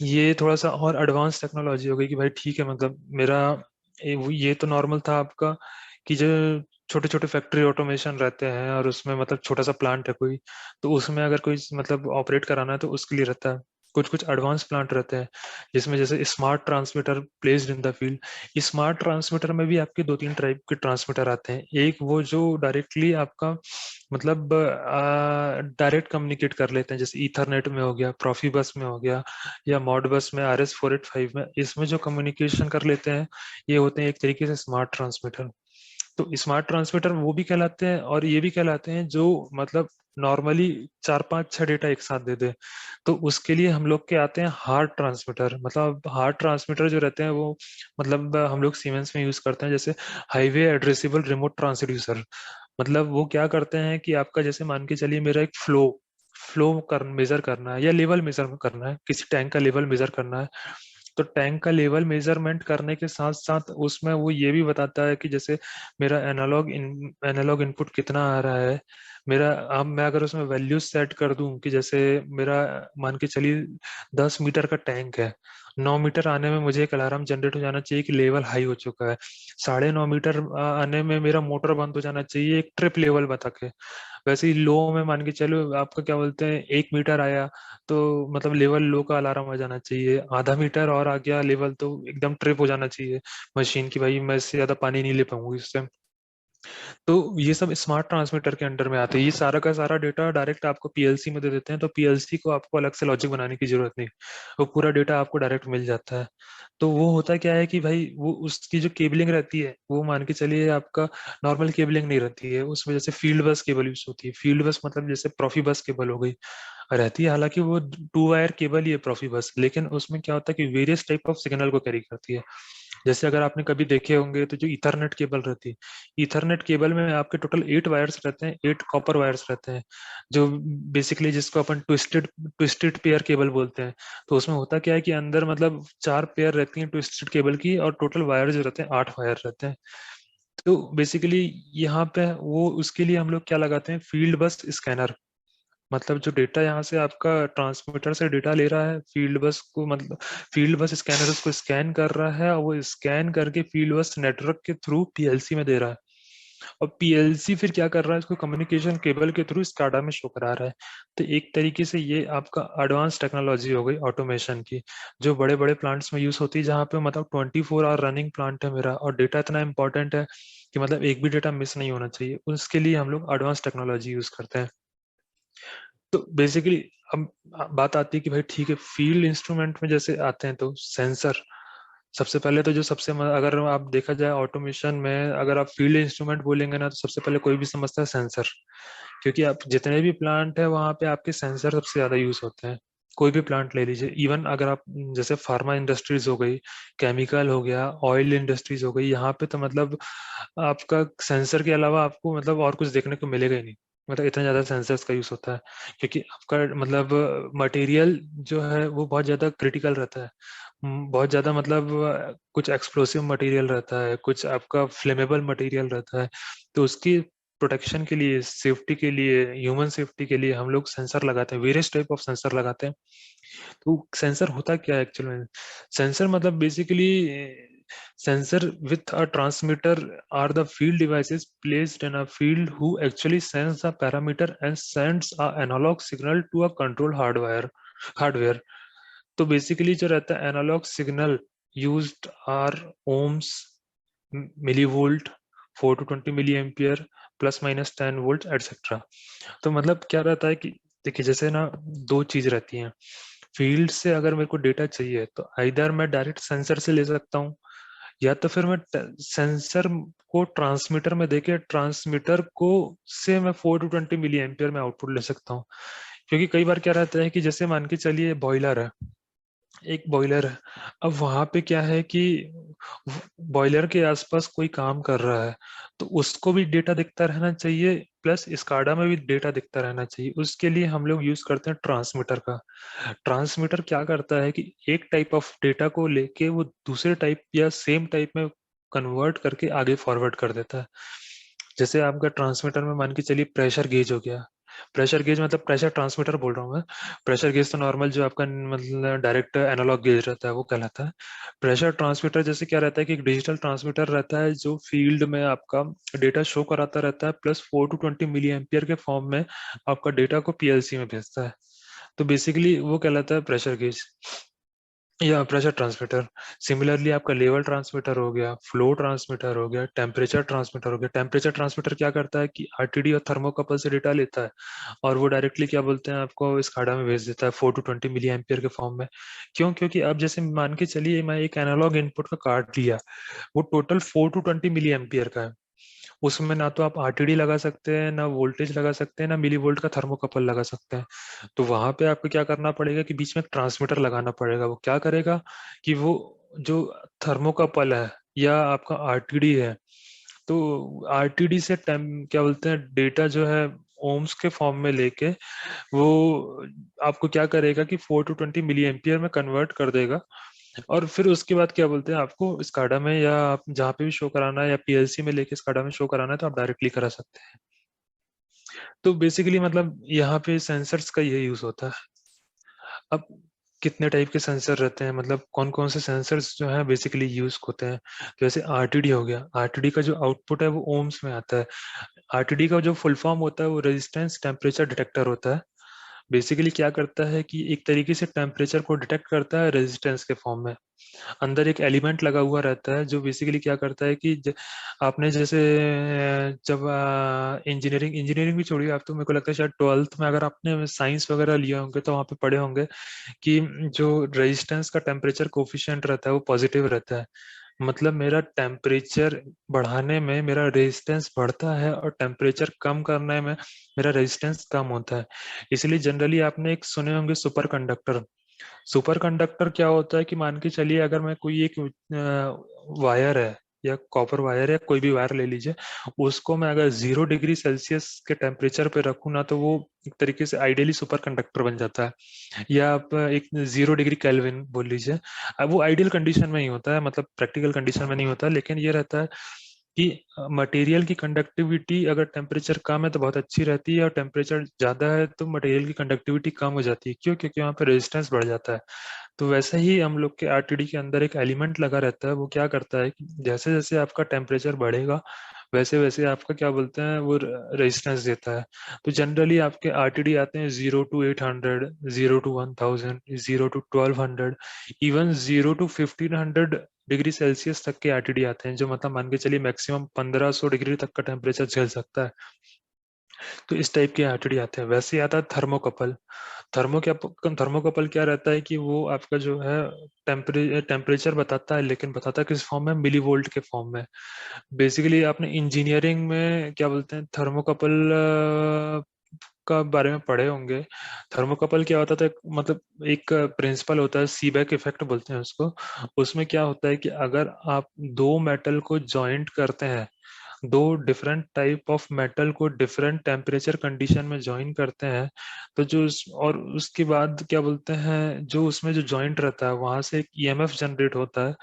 ये थोड़ा सा और एडवांस टेक्नोलॉजी हो गई कि भाई ठीक है, मतलब मेरा ये तो नॉर्मल था आपका कि जो छोटे छोटे फैक्ट्री ऑटोमेशन रहते हैं और उसमें मतलब छोटा सा प्लांट है कोई, तो उसमें अगर कोई मतलब ऑपरेट कराना है तो उसके लिए रहता है। कुछ कुछ एडवांस प्लांट रहते हैं जिसमें जैसे smart transmitter placed in the field. Smart transmitter में भी आपके 2-3 टाइप के ट्रांसमीटर आते हैं। एक वो जो डायरेक्टली आपका मतलब डायरेक्ट कम्युनिकेट कर लेते हैं, जैसे ईथरनेट में हो गया, प्रोफीबस में हो गया, या मॉडबस में, RS485 में, इसमें जो कम्युनिकेशन कर लेते हैं ये होते हैं एक तरीके से स्मार्ट ट्रांसमीटर। तो स्मार्ट ट्रांसमीटर वो भी कहलाते हैं और ये भी कहलाते हैं जो मतलब नॉर्मली 4-5-6 डेटा एक साथ दे दे। तो उसके लिए हम लोग के आते हैं हार्ड ट्रांसमीटर। मतलब हार्ड ट्रांसमीटर जो रहते हैं वो मतलब हम लोग सीमेंस में यूज करते हैं, जैसे हाईवे एड्रेसेबल रिमोट ट्रांसड्यूसर। मतलब वो क्या करते हैं कि आपका जैसे मान के चलिए मेरा एक फ्लो फ्लो कर मेजर करना है या लेवल मेजर करना है, किसी टैंक का लेवल मेजर करना है, तो टैंक का लेवल मेजरमेंट करने के साथ साथ उसमें वो ये भी बताता है कि जैसे मेरा एनालॉग इनपुट कितना आ रहा है। मेरा अब मैं अगर उसमें वैल्यूज सेट कर दूं कि जैसे मेरा मान के चलिए 10 मीटर का टैंक है, 9 मीटर आने में मुझे एक अलार्म जनरेट हो जाना चाहिए कि लेवल हाई हो चुका है। 9.5 मीटर आने में मेरा मोटर बंद हो जाना चाहिए एक ट्रिप लेवल बता के। वैसे ही लो में मान के चलो आपका क्या बोलते हैं 1 मीटर आया तो मतलब लेवल लो का अलार्म आ जाना चाहिए। आधा मीटर और आ गया लेवल तो एकदम ट्रिप हो जाना चाहिए मशीन की, भाई मैं इससे ज्यादा पानी नहीं ले पाऊंगी इससे। तो ये सब स्मार्ट ट्रांसमीटर के अंडर में आते हैं। ये सारा का सारा डेटा डायरेक्ट आपको पीएलसी में दे देते हैं, तो पीएलसी को आपको अलग से लॉजिक बनाने की जरूरत नहीं, वो पूरा डेटा आपको डायरेक्ट मिल जाता है। तो वो होता क्या है कि भाई वो उसकी जो केबलिंग रहती है वो मान के चलिए आपका नॉर्मल केबलिंग नहीं रहती है, उसमें जैसे फील्ड बस केबल यूज होती है। फील्ड बस मतलब जैसे प्रोफी बस केबल हो गई रहती है, हालांकि वो 2 वायर केबल ही है प्रोफी बस, लेकिन उसमें क्या होता है कि वेरियस टाइप ऑफ सिग्नल को कैरी करती है। जैसे अगर आपने कभी देखे होंगे तो जो इथरनेट केबल रहती है, इथरनेट केबल में आपके टोटल 8 वायर्स रहते हैं, 8 कॉपर वायर्स रहते हैं, जो बेसिकली जिसको अपन ट्विस्टेड ट्विस्टेड पेयर केबल बोलते हैं। तो उसमें होता क्या है कि अंदर मतलब 4 पेयर रहती हैं ट्विस्टेड केबल की, और टोटल वायर जो रहते हैं 8 वायर रहते हैं। तो बेसिकली यहाँ पे वो उसके लिए हम लोग क्या लगाते हैं, फील्ड बस स्कैनर। मतलब जो डेटा यहाँ से आपका ट्रांसमीटर से डेटा ले रहा है फील्ड बस को, मतलब फील्ड बस स्कैनर उसको स्कैन कर रहा है, और वो स्कैन करके फील्ड बस नेटवर्क के थ्रू पीएलसी में दे रहा है। और पीएलसी फिर क्या कर रहा है, इसको कम्युनिकेशन केबल के थ्रू स्काडा में शो करा रहा है। तो एक तरीके से ये आपका एडवांस टेक्नोलॉजी हो गई ऑटोमेशन की, जो बड़े बड़े प्लांट्स में यूज होती है, जहाँ पे मतलब 24 आवर रनिंग प्लांट है मेरा, और डेटा इतना इंपॉर्टेंट है कि मतलब एक भी डेटा मिस नहीं होना चाहिए, उसके लिए हम लोग एडवांस टेक्नोलॉजी यूज करते हैं। तो बेसिकली अब बात आती है कि भाई ठीक है, फील्ड इंस्ट्रूमेंट में जैसे आते हैं तो सेंसर। सबसे पहले तो जो अगर आप देखा जाए ऑटोमेशन में, अगर आप फील्ड इंस्ट्रूमेंट बोलेंगे ना, तो सबसे पहले कोई भी समझता है सेंसर, क्योंकि आप जितने भी प्लांट है वहाँ पे आपके सेंसर सबसे ज्यादा यूज होते हैं। कोई भी प्लांट ले लीजिए, इवन अगर आप जैसे फार्मा इंडस्ट्रीज हो गई, केमिकल हो गया, ऑयल इंडस्ट्रीज हो गई, यहाँ पे तो मतलब आपका सेंसर के अलावा आपको मतलब और कुछ देखने को मिलेगा ही नहीं। मतलब इतना ज्यादा सेंसर्स का यूज होता है, क्योंकि आपका मतलब मटेरियल जो है वो बहुत ज्यादा क्रिटिकल रहता है। बहुत ज्यादा मतलब कुछ एक्सप्लोसिव मटेरियल रहता है, कुछ आपका फ्लेमेबल मटेरियल रहता है। तो उसकी प्रोटेक्शन के लिए, सेफ्टी के लिए, ह्यूमन सेफ्टी के लिए हम लोग सेंसर लगाते हैं, वेरियस टाइप ऑफ सेंसर लगाते हैं। तो सेंसर होता क्या है एक्चुअल में, सेंसर मतलब basically sensor with a transmitter are the field devices placed in a field who actually sense a parameter and sends a analog signal to a control hardware. तो बेसिकली जो रहता है analogue signal used are ohms, millivolt, 4 to 20 milliampere, ±10 volt etcetera. तो मतलब क्या रहता है कि देखिए जैसे ना दो चीज रहती हैं, फील्ड से अगर मेरे को डेटा चाहिए तो आइदर मैं डायरेक्ट सेंसर से ले सकता हूँ, या तो फिर मैं सेंसर को ट्रांसमीटर में देके ट्रांसमीटर को से मैं 4 to 20 मिली एम्पियर में आउटपुट ले सकता हूँ। क्योंकि कई बार क्या रहता है कि जैसे मान के चलिए बॉयलर है, एक बॉयलर है, अब वहां पे क्या है कि बॉयलर के आसपास कोई काम कर रहा है, तो उसको भी डेटा दिखता रहना चाहिए, प्लस स्काडा में भी डेटा दिखता रहना चाहिए। उसके लिए हम लोग यूज करते हैं ट्रांसमीटर का। ट्रांसमीटर क्या करता है कि एक टाइप ऑफ डेटा को लेके वो दूसरे टाइप या सेम टाइप में कन्वर्ट करके आगे फॉरवर्ड कर देता है। जैसे आपका ट्रांसमीटर में मान के चलिए प्रेशर गेज हो गया, प्रेशर गेज मतलब प्रेशर ट्रांसमीटर बोल रहा हूँ मैं। प्रेशर गेज तो नॉर्मल जो आपका मतलब डायरेक्ट एनालॉग गेज रहता है वो कहलाता है। प्रेशर ट्रांसमीटर जैसे क्या रहता है कि एक डिजिटल ट्रांसमीटर रहता है जो फील्ड में आपका डेटा शो कराता रहता है, प्लस 4 to 20 मिली एम्पियर के फॉर्म में आपका डेटा को पीएलसी में भेजता है। तो बेसिकली वो कहलाता है प्रेशर गेज या प्रेशर ट्रांसमीटर। सिमिलरली आपका लेवल ट्रांसमीटर हो गया, फ्लो ट्रांसमीटर हो गया, टेम्परेचर ट्रांसमीटर हो गया। टेम्परेचर ट्रांसमीटर क्या करता है कि आरटीडी और थर्मोकपल से डेटा लेता है, और वो डायरेक्टली क्या बोलते हैं आपको स्काडा में भेज देता है 4 to 20 मिली एम्पियर के फॉर्म में। क्यों? क्योंकि अब जैसे मान के चलिए मैं एक एनालॉग इनपुट का कार्ड लिया, वो टोटल 4 to 20 मिली एम्पियर का है। उसमें ना तो आप आरटीडी लगा सकते हैं, ना वोल्टेज लगा सकते हैं, ना मिली वोल्ट का थर्मोकपल लगा सकते हैं। तो वहां पे आपको क्या करना पड़ेगा कि बीच में एक ट्रांसमीटर लगाना पड़ेगा। वो क्या करेगा कि वो जो थर्मोकपल है या आपका आरटीडी है, तो आरटीडी से टाइम क्या बोलते हैं डेटा जो है ओम्स के फॉर्म में लेके वो आपको क्या करेगा कि 4 to 20 मिली एम्पियर में कन्वर्ट कर देगा। और फिर उसके बाद क्या बोलते हैं आपको स्काडा में या आप जहाँ पे भी शो कराना है या पीएलसी में लेके स्काडा में शो कराना है तो आप डायरेक्टली करा सकते हैं। तो बेसिकली मतलब यहाँ पे सेंसर्स का यही यूज होता है। अब कितने टाइप के सेंसर रहते हैं, मतलब कौन कौन से सेंसर्स जो है बेसिकली यूज होते हैं। तो जैसे आरटीडी हो गया, आरटीडी का जो आउटपुट है वो ओम्स में आता है। आरटीडी का जो फुल फॉर्म होता है वो रेजिस्टेंस टेम्परेचर डिटेक्टर होता है। बेसिकली क्या करता है कि एक तरीके से टेम्परेचर को डिटेक्ट करता है रेजिस्टेंस के फॉर्म में। अंदर एक एलिमेंट लगा हुआ रहता है जो बेसिकली क्या करता है कि आपने जैसे जब इंजीनियरिंग इंजीनियरिंग भी छोड़िए, आप तो मेरे को लगता है शायद 12th में अगर आपने साइंस वगैरह लिए होंगे तो वहाँ पे पढ़े होंगे कि जो रेजिस्टेंस का टेम्परेचर कोफिशिएंट रहता है वो पॉजिटिव रहता है। मतलब मेरा टेम्परेचर बढ़ाने में मेरा रेजिस्टेंस बढ़ता है और टेम्परेचर कम करने में मेरा रेजिस्टेंस कम होता है। इसलिए जनरली आपने एक सुने होंगे सुपर कंडक्टर। सुपर कंडक्टर क्या होता है कि मान के चलिए अगर मैं कोई एक वायर है या कॉपर वायर या कोई भी वायर ले लीजिए, उसको मैं अगर 0 डिग्री सेल्सियस के टेम्परेचर पे रखूँ ना तो वो एक तरीके से आइडियली सुपर कंडक्टर बन जाता है। या आप एक 0 डिग्री केल्विन बोल लीजिए। अब वो आइडियल कंडीशन में ही होता है, मतलब प्रैक्टिकल कंडीशन में नहीं होता, लेकिन ये रहता है कि मटेरियल की कंडक्टिविटी अगर टेम्परेचर कम है तो बहुत अच्छी रहती है, और टेम्परेचर ज्यादा है तो मटेरियल की कंडक्टिविटी कम हो जाती है। क्यों? क्योंकि वहाँ पे रेजिस्टेंस बढ़ जाता है। तो वैसे ही हम लोग के आरटीडी के अंदर एक एलिमेंट लगा रहता है, वो क्या करता है कि जैसे जैसे आपका टेम्परेचर बढ़ेगा वैसे वैसे आपका क्या बोलते हैं वो रेजिस्टेंस देता है। तो जनरली आपके आरटीडी आते हैं 0 to 800, 0 to 1000, 0 to 1200, even 0 to 1500 degree Celsius तक के आरटीडी आते हैं, जो मतलब मान के चलिए मैक्सिमम 1500 डिग्री तक का टेम्परेचर झेल सकता है। तो इस टाइप के आरटीडी आते हैं। वैसे ही आता है थर्मोकपल। थर्मोकपल क्या रहता है कि वो आपका जो है टेम्परेचर बताता है, लेकिन बताता किस फॉर्म में, मिली वोल्ट के फॉर्म में। बेसिकली आपने इंजीनियरिंग में क्या बोलते हैं थर्मोकपल का बारे में पढ़े होंगे। थर्मोकपल क्या होता था, मतलब एक प्रिंसिपल होता है, सीबेक इफेक्ट बोलते हैं उसको। उसमें क्या होता है कि अगर आप दो मेटल को जॉइंट करते हैं, दो डिफरेंट टाइप ऑफ मेटल को डिफरेंट टेम्परेचर कंडीशन में ज्वाइन करते हैं, तो और उसके बाद क्या बोलते हैं जो उसमें जो जॉइंट रहता है वहां से एक ईएमएफ जनरेट होता है।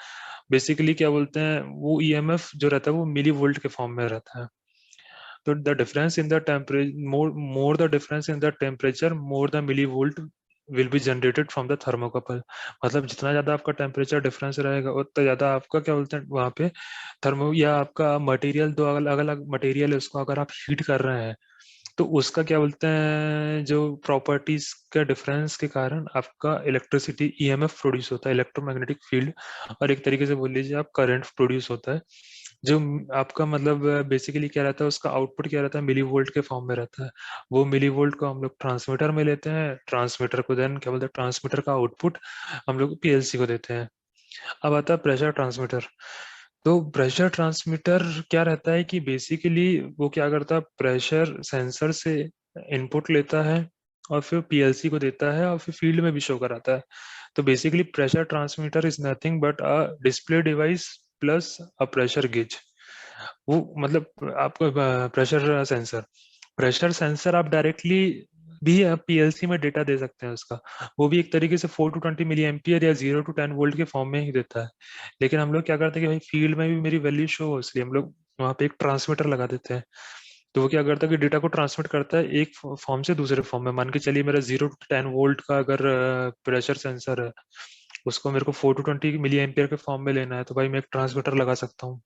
बेसिकली क्या बोलते हैं वो ईएमएफ जो रहता है वो मिली वोल्ट के फॉर्म में रहता है। तो the difference in the temperature, more the difference in the temperature, more the millivolt will be generated from the thermocouple. मतलब जितना ज्यादा आपका टेम्परेचर डिफरेंस रहेगा उतना ज्यादा आपका क्या बोलते हैं वहाँ पे थर्मो, या आपका मटेरियल, दो अलग अलग मटेरियल है उसको अगर आप हीट कर रहे हैं तो उसका क्या बोलते हैं जो प्रॉपर्टीज के डिफरेंस के कारण आपका इलेक्ट्रिसिटी ईएमएफ प्रोड्यूस होता है, इलेक्ट्रोमैग्नेटिक फील्ड, और एक तरीके से बोल लीजिए आप करंट प्रोड्यूस होता है। जो आपका मतलब बेसिकली क्या रहता है उसका आउटपुट क्या रहता है, मिली वोल्ट के फॉर्म में रहता है। वो मिली वोल्ट को हम लोग ट्रांसमीटर में लेते हैं, ट्रांसमीटर को देन क्या बोलते हैं ट्रांसमीटर का आउटपुट हम लोग पीएलसी को देते हैं। अब आता है प्रेशर ट्रांसमीटर। तो प्रेशर ट्रांसमीटर क्या रहता है कि बेसिकली वो क्या करता है, प्रेशर सेंसर से इनपुट लेता है और फिर पीएलसी को देता है और फिर फील्ड में भी शो कराता है। तो basically pressure transmitter is nothing but a display device plus a pressure gauge. वो मतलब आपको प्रेशर सेंसर आप डायरेक्टली भी आप पीएलसी में डेटा दे सकते हैं उसका। वो भी एक तरीके से 4 to 20 मिली एम्पियर या 0 to 10 वोल्ट के फॉर्म में ही देता है। लेकिन हम लोग क्या करते हैं कि भाई फील्ड में भी मेरी वैल्यू शो हो, इसलिए हम लोग वहाँ पे एक ट्रांसमीटर लगा देते हैं। तो वो क्या करता है कि डेटा को ट्रांसमिट करता है एक फॉर्म से दूसरे फॉर्म में। मान के चलिए मेरा 0 to 10 वोल्ट का अगर प्रेशर सेंसर है, उसको मेरे को 4 to 20 मिली एम्पियर के फॉर्म में लेना है, तो भाई मैं एक ट्रांसमीटर लगा सकता हूँ।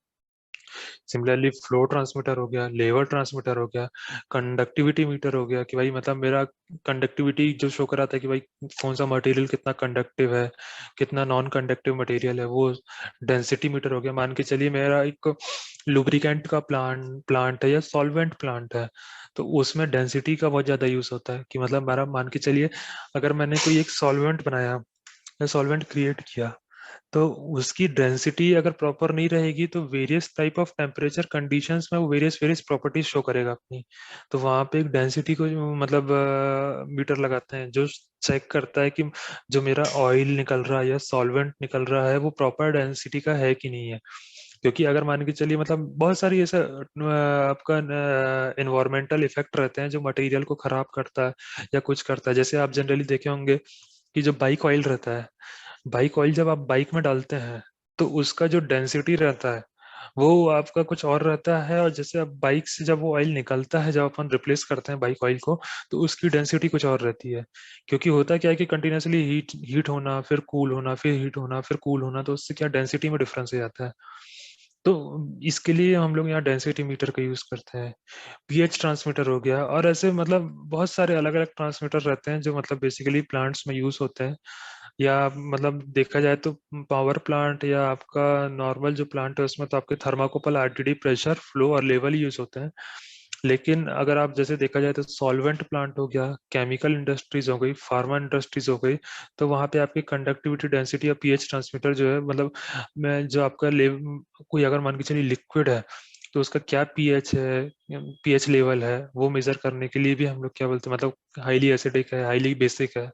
सिमिलरली फ्लो ट्रांसमीटर हो गया, लेवल ट्रांसमीटर हो गया, कंडक्टिविटी मीटर हो गया कि भाई मतलब मेरा कंडक्टिविटी जो शो कराता है कि भाई कौन सा मटेरियल कितना कंडक्टिव है, कितना नॉन कंडक्टिव मटेरियल है, वो डेंसिटी मीटर हो गया। मान के चलिए मेरा एक लुब्रिकेंट का प्लांट है या सॉल्वेंट प्लांट है, तो उसमें डेंसिटी का बहुत ज्यादा यूज होता है कि मतलब मेरा मान के चलिए अगर मैंने कोई एक सॉल्वेंट बनाया या सॉल्वेंट क्रिएट किया, तो उसकी डेंसिटी अगर प्रॉपर नहीं रहेगी तो various type of temperature conditions में वो वेरियस वेरियस प्रॉपर्टीज शो करेगा अपनी। तो वहां पे एक डेंसिटी को मतलब मीटर लगाते हैं जो चेक करता है कि जो मेरा ऑयल निकल रहा है या सॉल्वेंट निकल रहा है वो प्रॉपर डेंसिटी का है कि नहीं है। क्योंकि अगर मान के चलिए मतलब बहुत सारी ऐसा आपका इन्वायरमेंटल इफेक्ट रहते हैं जो मटेरियल को खराब करता है या कुछ करता है। जैसे आप जनरली देखे होंगे कि जो बाइक ऑयल रहता है, बाइक ऑयल जब आप बाइक में डालते हैं तो उसका जो डेंसिटी रहता है वो आपका कुछ और रहता है। और जैसे अब बाइक से जब वो ऑयल निकलता है, जब अपन रिप्लेस करते हैं बाइक ऑयल को, तो उसकी डेंसिटी कुछ और रहती है। क्योंकि होता क्या है कि कंटिन्यूसली हीट हीट होना, फिर कूल होना, फिर हीट होना, फिर कूल होना, तो उससे क्या डेंसिटी में डिफरेंस हो जाता है। तो इसके लिए हम लोग यहाँ डेंसिटी मीटर का यूज करते हैं। पीएच ट्रांसमीटर हो गया, और ऐसे मतलब बहुत सारे अलग अलग ट्रांसमीटर रहते हैं जो मतलब बेसिकली प्लांट्स में यूज होते हैं। या मतलब देखा जाए तो पावर प्लांट या आपका नॉर्मल जो प्लांट है उसमें तो आपके थर्माकोपल, आरटीडी, प्रेशर, फ्लो और लेवल यूज होते हैं। लेकिन अगर आप जैसे देखा जाए तो सॉल्वेंट प्लांट हो गया, केमिकल इंडस्ट्रीज हो गई, फार्मा इंडस्ट्रीज हो गई, तो वहां पे आपकी कंडक्टिविटी, डेंसिटी या पीएच ट्रांसमीटर जो है, मतलब मैं जो आपका कोई अगर मान के चलिए लिक्विड है, तो उसका क्या पीएच है, पीएच लेवल है, वो मेजर करने के लिए भी हम लोग क्या बोलते हैं, मतलब हाईली एसिडिक है, हाईली बेसिक है,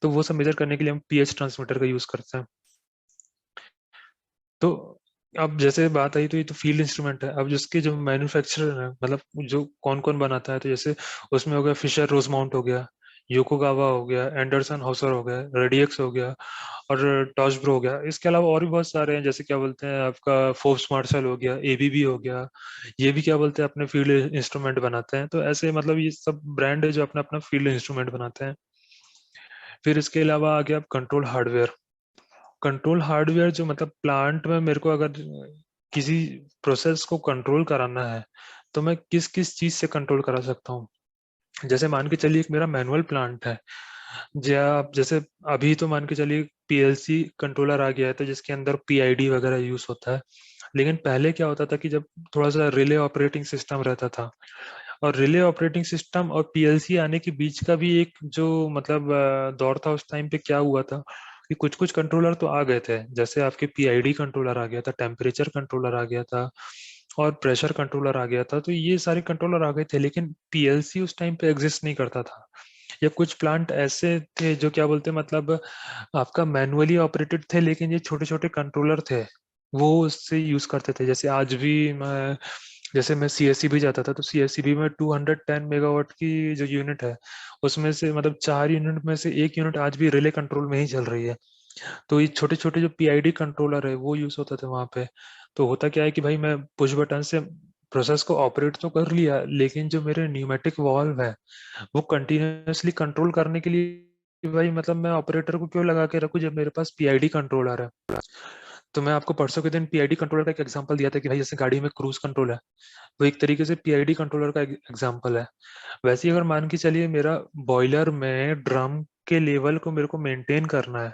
तो वो सब मेजर करने के लिए हम पीएच ट्रांसमीटर का यूज करते हैं। तो अब जैसे बात आई, तो ये तो फील्ड इंस्ट्रूमेंट है। अब जिसके जो मैन्युफैक्चरर है, मतलब जो कौन कौन बनाता है, तो जैसे उसमें हो गया फिशर रोजमाउंट हो गया, योकोगावा हो गया, एंडरसन हाउसर हो गया, रेडियक्स हो गया, और टॉशब्रो हो गया। इसके अलावा और भी बहुत सारे हैं, जैसे क्या बोलते हैं आपका फोर्ब्स मार्शल हो गया, एबीबी हो गया। ये भी क्या बोलते हैं अपने फील्ड इंस्ट्रूमेंट बनाते हैं। तो ऐसे मतलब ये सब ब्रांड है जो अपना अपना फील्ड इंस्ट्रूमेंट बनाते हैं। फिर इसके अलावा आ गया कंट्रोल हार्डवेयर। कंट्रोल हार्डवेयर जो मतलब प्लांट में मेरे को अगर किसी प्रोसेस को कंट्रोल कराना है, तो मैं किस किस चीज से कंट्रोल करा सकता हूँ। जैसे मान के चलिए एक मेरा मैनुअल प्लांट है, जैसे अभी तो मान के चलिए पीएलसी कंट्रोलर आ गया है, तो जिसके अंदर पीआईडी वगैरह यूज होता है। लेकिन पहले क्या होता था कि जब थोड़ा सा रिले ऑपरेटिंग सिस्टम रहता था, और रिले ऑपरेटिंग सिस्टम और पीएलसी आने के बीच का भी एक जो मतलब दौर था, उस टाइम पे क्या हुआ था कि कुछ कुछ कंट्रोलर तो आ गए थे, जैसे आपके पीआईडी कंट्रोलर आ गया था, टेम्परेचर कंट्रोलर आ गया था, और प्रेशर कंट्रोलर आ गया था। तो ये सारे कंट्रोलर आ गए थे, लेकिन पीएलसी उस टाइम पे एग्जिस्ट नहीं करता था। या कुछ प्लांट ऐसे थे जो क्या बोलते हैं, मतलब आपका मैनुअली ऑपरेटेड थे, लेकिन ये छोटे छोटे कंट्रोलर थे, वो उससे यूज करते थे। जैसे आज भी मैं सीएससीबी जाता था, तो सीएससीबी में 210 मेगावाट की जो यूनिट है, उसमें से मतलब 4 यूनिट में से एक यूनिट आज भी रिले कंट्रोल में ही चल रही है। तो ये छोटे छोटे जो पीआईडी कंट्रोलर है वो यूज होता था वहां पे। तो होता क्या है कि भाई मैं पुश बटन से प्रोसेस को ऑपरेट तो कर लिया, लेकिन जो मेरे न्यूमेटिक वॉल्व है वो कंटिन्यूअसली कंट्रोल करने के लिए, भाई मतलब मैं ऑपरेटर को क्यों लगा के रखूं जब मेरे पास पीआईडी कंट्रोलर है। तो मैं आपको परसों के दिन पीआईडी कंट्रोलर का एक एग्जांपल दिया था कि भाई जैसे गाड़ी में क्रूज कंट्रोल है, तो एक तरीके से पीआईडी कंट्रोलर का एग्जांपल है। वैसे ही अगर मान के चलिए मेरा बॉयलर में ड्रम के लेवल को मेरे को मेंटेन करना है,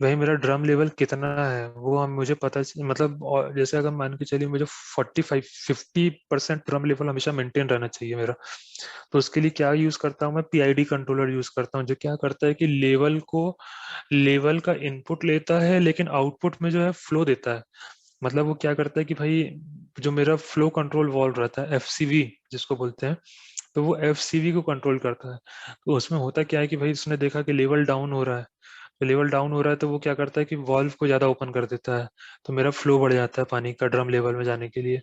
भाई मेरा ड्रम लेवल कितना है वो हम मुझे मतलब जैसे अगर मान के चलिए मुझे 50% ड्रम लेवल हमेशा मेंटेन रहना चाहिए मेरा। तो उसके लिए क्या यूज करता हूँ मैं, पीआईडी कंट्रोलर यूज करता हूँ, जो क्या करता है कि लेवल का इनपुट लेता है, लेकिन आउटपुट में जो है फ्लो देता है। मतलब वो क्या करता है कि भाई जो मेरा फ्लो कंट्रोल वॉल्व रहता है, एफसीवी जिसको बोलते हैं, तो वो एफसीवी को कंट्रोल करता है। तो उसमें होता क्या है कि भाई उसने देखा कि लेवल डाउन हो रहा है, तो लेवल डाउन हो रहा है तो वो क्या करता है कि वॉल्व को ज्यादा ओपन कर देता है, तो मेरा फ्लो बढ़ जाता है पानी का ड्रम लेवल में जाने के लिए,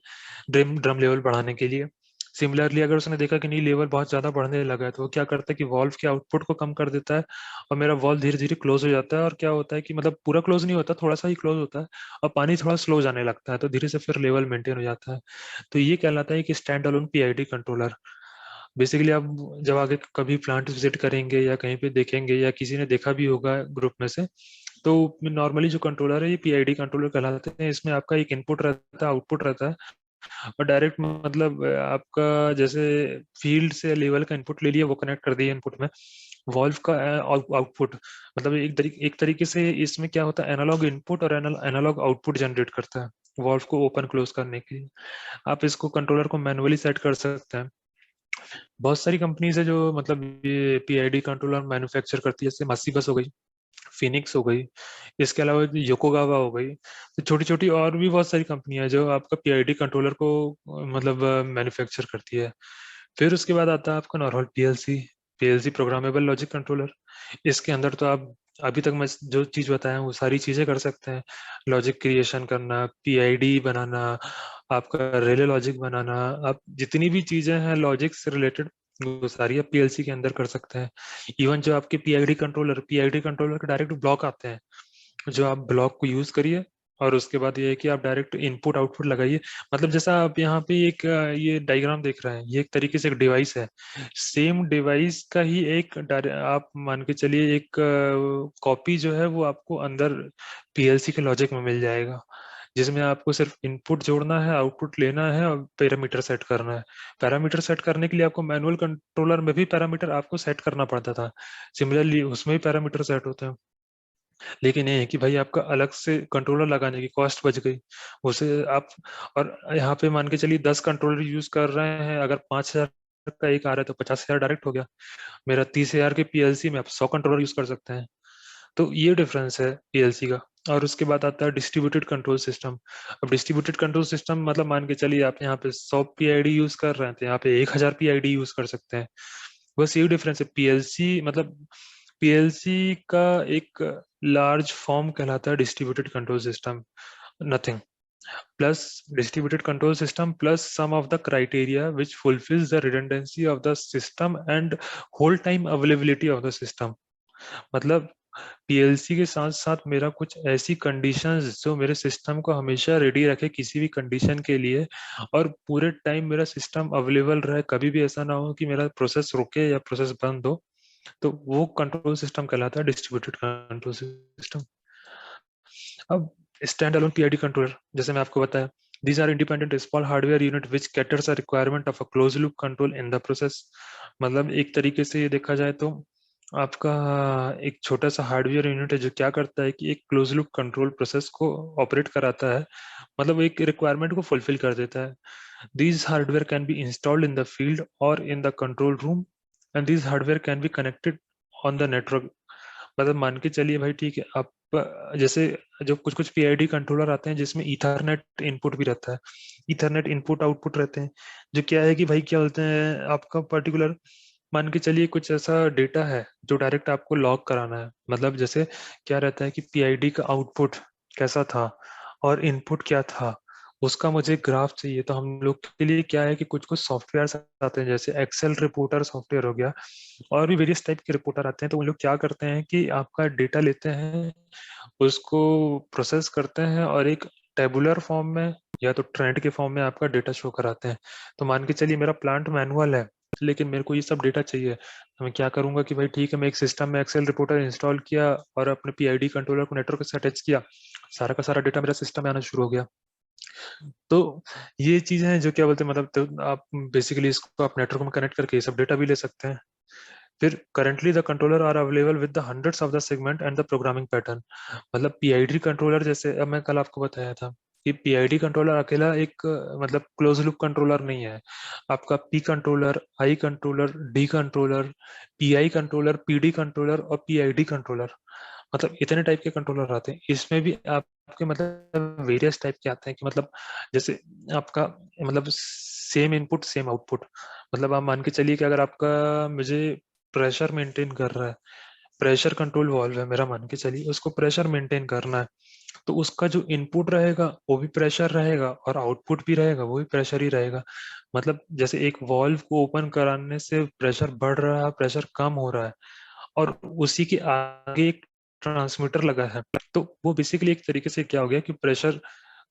ड्रम लेवल बढ़ाने के लिए। सिमिलरली अगर उसने देखा कि नहीं लेवल बहुत ज्यादा बढ़ने लगा है, तो वो क्या करता है कि वॉल्व के आउटपुट को कम कर देता है, और मेरा वॉल्व धीरे धीरे क्लोज हो जाता है। और क्या होता है कि मतलब पूरा क्लोज नहीं होता, थोड़ा सा ही क्लोज होता है, और पानी थोड़ा स्लो जाने लगता है, तो धीरे से फिर लेवल मेंटेन हो जाता है। तो ये कहलाता है कि stand alone PID controller. Basically आप जब आगे कभी प्लांट विजिट करेंगे या कहीं पे देखेंगे, या किसी ने देखा भी होगा ग्रुप में से, तो नॉर्मली जो कंट्रोलर है ये पीआईडी कंट्रोलर कहलाते हैं। इसमें आपका एक इनपुट रहता है, आउटपुट रहता है, और डायरेक्ट मतलब आपका जैसे फील्ड से लेवल का इनपुट ले लिया, वो कनेक्ट कर दिया इनपुट में, वॉल्व का आउटपुट, मतलब एक तरीके से इसमें क्या होता है, एनालॉग इनपुट और एनालॉग आउटपुट जनरेट करता है वॉल्व को ओपन क्लोज करने के लिए। आप इसको कंट्रोलर को मैनुअली सेट कर सकते हैं। बहुत सारी कंपनीज है जो मतलब ये पीआईडी कंट्रोलर मैन्युफैक्चर करती है, जैसे मासिबस हो गई, फिनिक्स हो गई, इसके अलावा योकोगावा हो गई। तो छोटी छोटी और भी बहुत सारी कंपनियां हैं जो आपका पीआईडी कंट्रोलर को मतलब मैन्युफैक्चर करती है। फिर उसके बाद आता है आपका normal PLC, PLC programmable logic controller. इसके अंदर तो आप अभी तक मैं जो चीज बताया हूँ वो सारी चीजें कर सकते हैं। लॉजिक क्रिएशन करना, पीआईडी बनाना, आपका रिले लॉजिक बनाना, आप जितनी भी चीजें हैं लॉजिक से रिलेटेड, वो सारी आप पीएलसी के अंदर कर सकते हैं। इवन जो आपके पीआईडी कंट्रोलर के डायरेक्ट ब्लॉक आते हैं, जो आप ब्लॉक को यूज करिए, और उसके बाद ये है कि आप डायरेक्ट इनपुट आउटपुट लगाइए। मतलब जैसा आप यहाँ पे एक ये डायग्राम देख रहे हैं, ये एक तरीके से एक डिवाइस है। सेम डिवाइस का ही एक आप मान के चलिए एक कॉपी जो है वो आपको अंदर पीएलसी के लॉजिक में मिल जाएगा, जिसमें आपको सिर्फ इनपुट जोड़ना है, आउटपुट लेना है और पैरामीटर सेट करना है। पैरामीटर सेट करने के लिए आपको मैनुअल कंट्रोलर में भी पैरामीटर आपको सेट करना पड़ता था, सिमिलरली उसमें भी पैरामीटर सेट होते हैं। लेकिन ये है कि भाई आपका अलग से कंट्रोलर लगाने की कॉस्ट बच गई उसे आप। और यहाँ पे मान के चलिए 10 कंट्रोलर यूज कर रहे हैं, अगर 5,000 का एक आ रहा है तो 50,000 डायरेक्ट हो गया। मेरा 30,000 के पीएलसी में आप 100 कंट्रोलर यूज कर सकते हैं। तो ये डिफरेंस है पीएलसी का। और उसके बाद आता है डिस्ट्रीब्यूटेड कंट्रोल सिस्टम। अब डिस्ट्रीब्यूटेड कंट्रोल सिस्टम मतलब मान के चलिए आप यहाँ पे 100 पीआईडी यूज कर रहे हैं तो यहाँ पे 1,000 पीआईडी यूज कर सकते हैं। बस यही डिफरेंस है। पीएलसी मतलब पीएलसी का एक लार्ज फॉर्म कहलाता है distributed control system, nothing plus distributed control system plus some of the criteria which fulfills the redundancy of the system and whole time availability of the system। मतलब पीएलसी के साथ साथ मेरा कुछ ऐसी कंडीशंस जो मेरे सिस्टम को हमेशा रेडी रखे किसी भी कंडीशन के लिए, और पूरे टाइम मेरा सिस्टम अवेलेबल रहे, कभी भी ऐसा ना हो कि मेरा प्रोसेस रुके या प्रोसेस बंद हो। तो वो कंट्रोल सिस्टम कहलाता है डिस्ट्रीब्यूटेड कंट्रोल सिस्टम। अब स्टैंड अलोन पीआईडी कंट्रोलर, जैसे मैं आपको बताया, these are independent small hardware unit which caters a requirement of a closed loop control in the process। मतलब एक तरीके से ये देखा जाए तो आपका एक छोटा सा हार्डवेयर यूनिट है जो क्या करता है कि एक क्लोज लूप कंट्रोल प्रोसेस को ऑपरेट कराता है, मतलब एक रिक्वायरमेंट को फुलफिल कर देता है। these hardware can be installed in the field or in the control room and these hardware can be connected on the network। मतलब मान के चलिए भाई ठीक है, आप जैसे जो कुछ कुछ पीआईडी कंट्रोलर आते हैं जिसमें ईथरनेट इनपुट भी रहता है, ईथरनेट इनपुट आउटपुट रहते हैं, जो क्या है कि भाई क्या बोलते हैं आपका पर्टिकुलर मान के चलिए कुछ ऐसा डेटा है जो डायरेक्ट आपको लॉग कराना है। मतलब जैसे क्या रहता है कि पीआईडी का आउटपुट कैसा था और इनपुट क्या था, उसका मुझे ग्राफ चाहिए। तो हम लोग के लिए क्या है कि कुछ कुछ सॉफ्टवेयर आते हैं, जैसे एक्सेल रिपोर्टर सॉफ्टवेयर हो गया, और भी वेरियस टाइप के रिपोर्टर आते हैं। तो उन लोग क्या करते हैं कि आपका डेटा लेते हैं, उसको प्रोसेस करते हैं और एक टेबुलर फॉर्म में या तो ट्रेंड के फॉर्म में आपका डेटा शो कराते हैं। तो मान के चलिए मेरा प्लांट मैनुअल है लेकिन मेरे को ये सब डेटा चाहिए, तो मैं क्या करूंगा कि भाई ठीक है, मैं एक सिस्टम में एक्सेल रिपोर्टर इंस्टॉल किया और अपने पीआईडी कंट्रोलर को नेटवर्क से अटैच किया, सारा का सारा डेटा मेरा सिस्टम में आना शुरू हो गया। तो ये चीजें हैं जो क्या बोलते हैं, मतलब तो आप बेसिकली इसको आप नेटवर्क में कनेक्ट करके ये सब डेटा भी ले सकते हैं। फिर currently the controller are available with the hundreds of the segment and the programming pattern. मतलब पीआईडी कंट्रोलर, जैसे अब मैं कल आपको बताया था कि पीआईडी कंट्रोलर अकेला एक मतलब क्लोज लूप कंट्रोलर नहीं है। आपका P controller, I controller, D controller, PI controller, PD controller और पीआईडी कंट्रोलर, मतलब इतने टाइप के कंट्रोलर आते हैं। इसमें भी आपके मतलब वेरियस टाइप के आते हैं कि मतलब जैसे आपका मतलब सेम इनपुट सेम आउटपुट। मतलब आप मान के चलिए कि अगर आपका मुझे प्रेशर मेंटेन कर रहा है, प्रेशर कंट्रोल वाल्व है मेरा, मान के चलिए उसको प्रेशर मेंटेन करना है, तो उसका जो इनपुट रहेगा वो भी प्रेशर रहेगा और आउटपुट भी रहेगा वो भी प्रेशर ही रहेगा। मतलब जैसे एक वाल्व को ओपन कराने से प्रेशर बढ़ रहा है, प्रेशर कम हो रहा है, और उसी के आगे एक ट्रांसमीटर लगा है, तो वो बेसिकली एक तरीके से क्या हो गया कि प्रेशर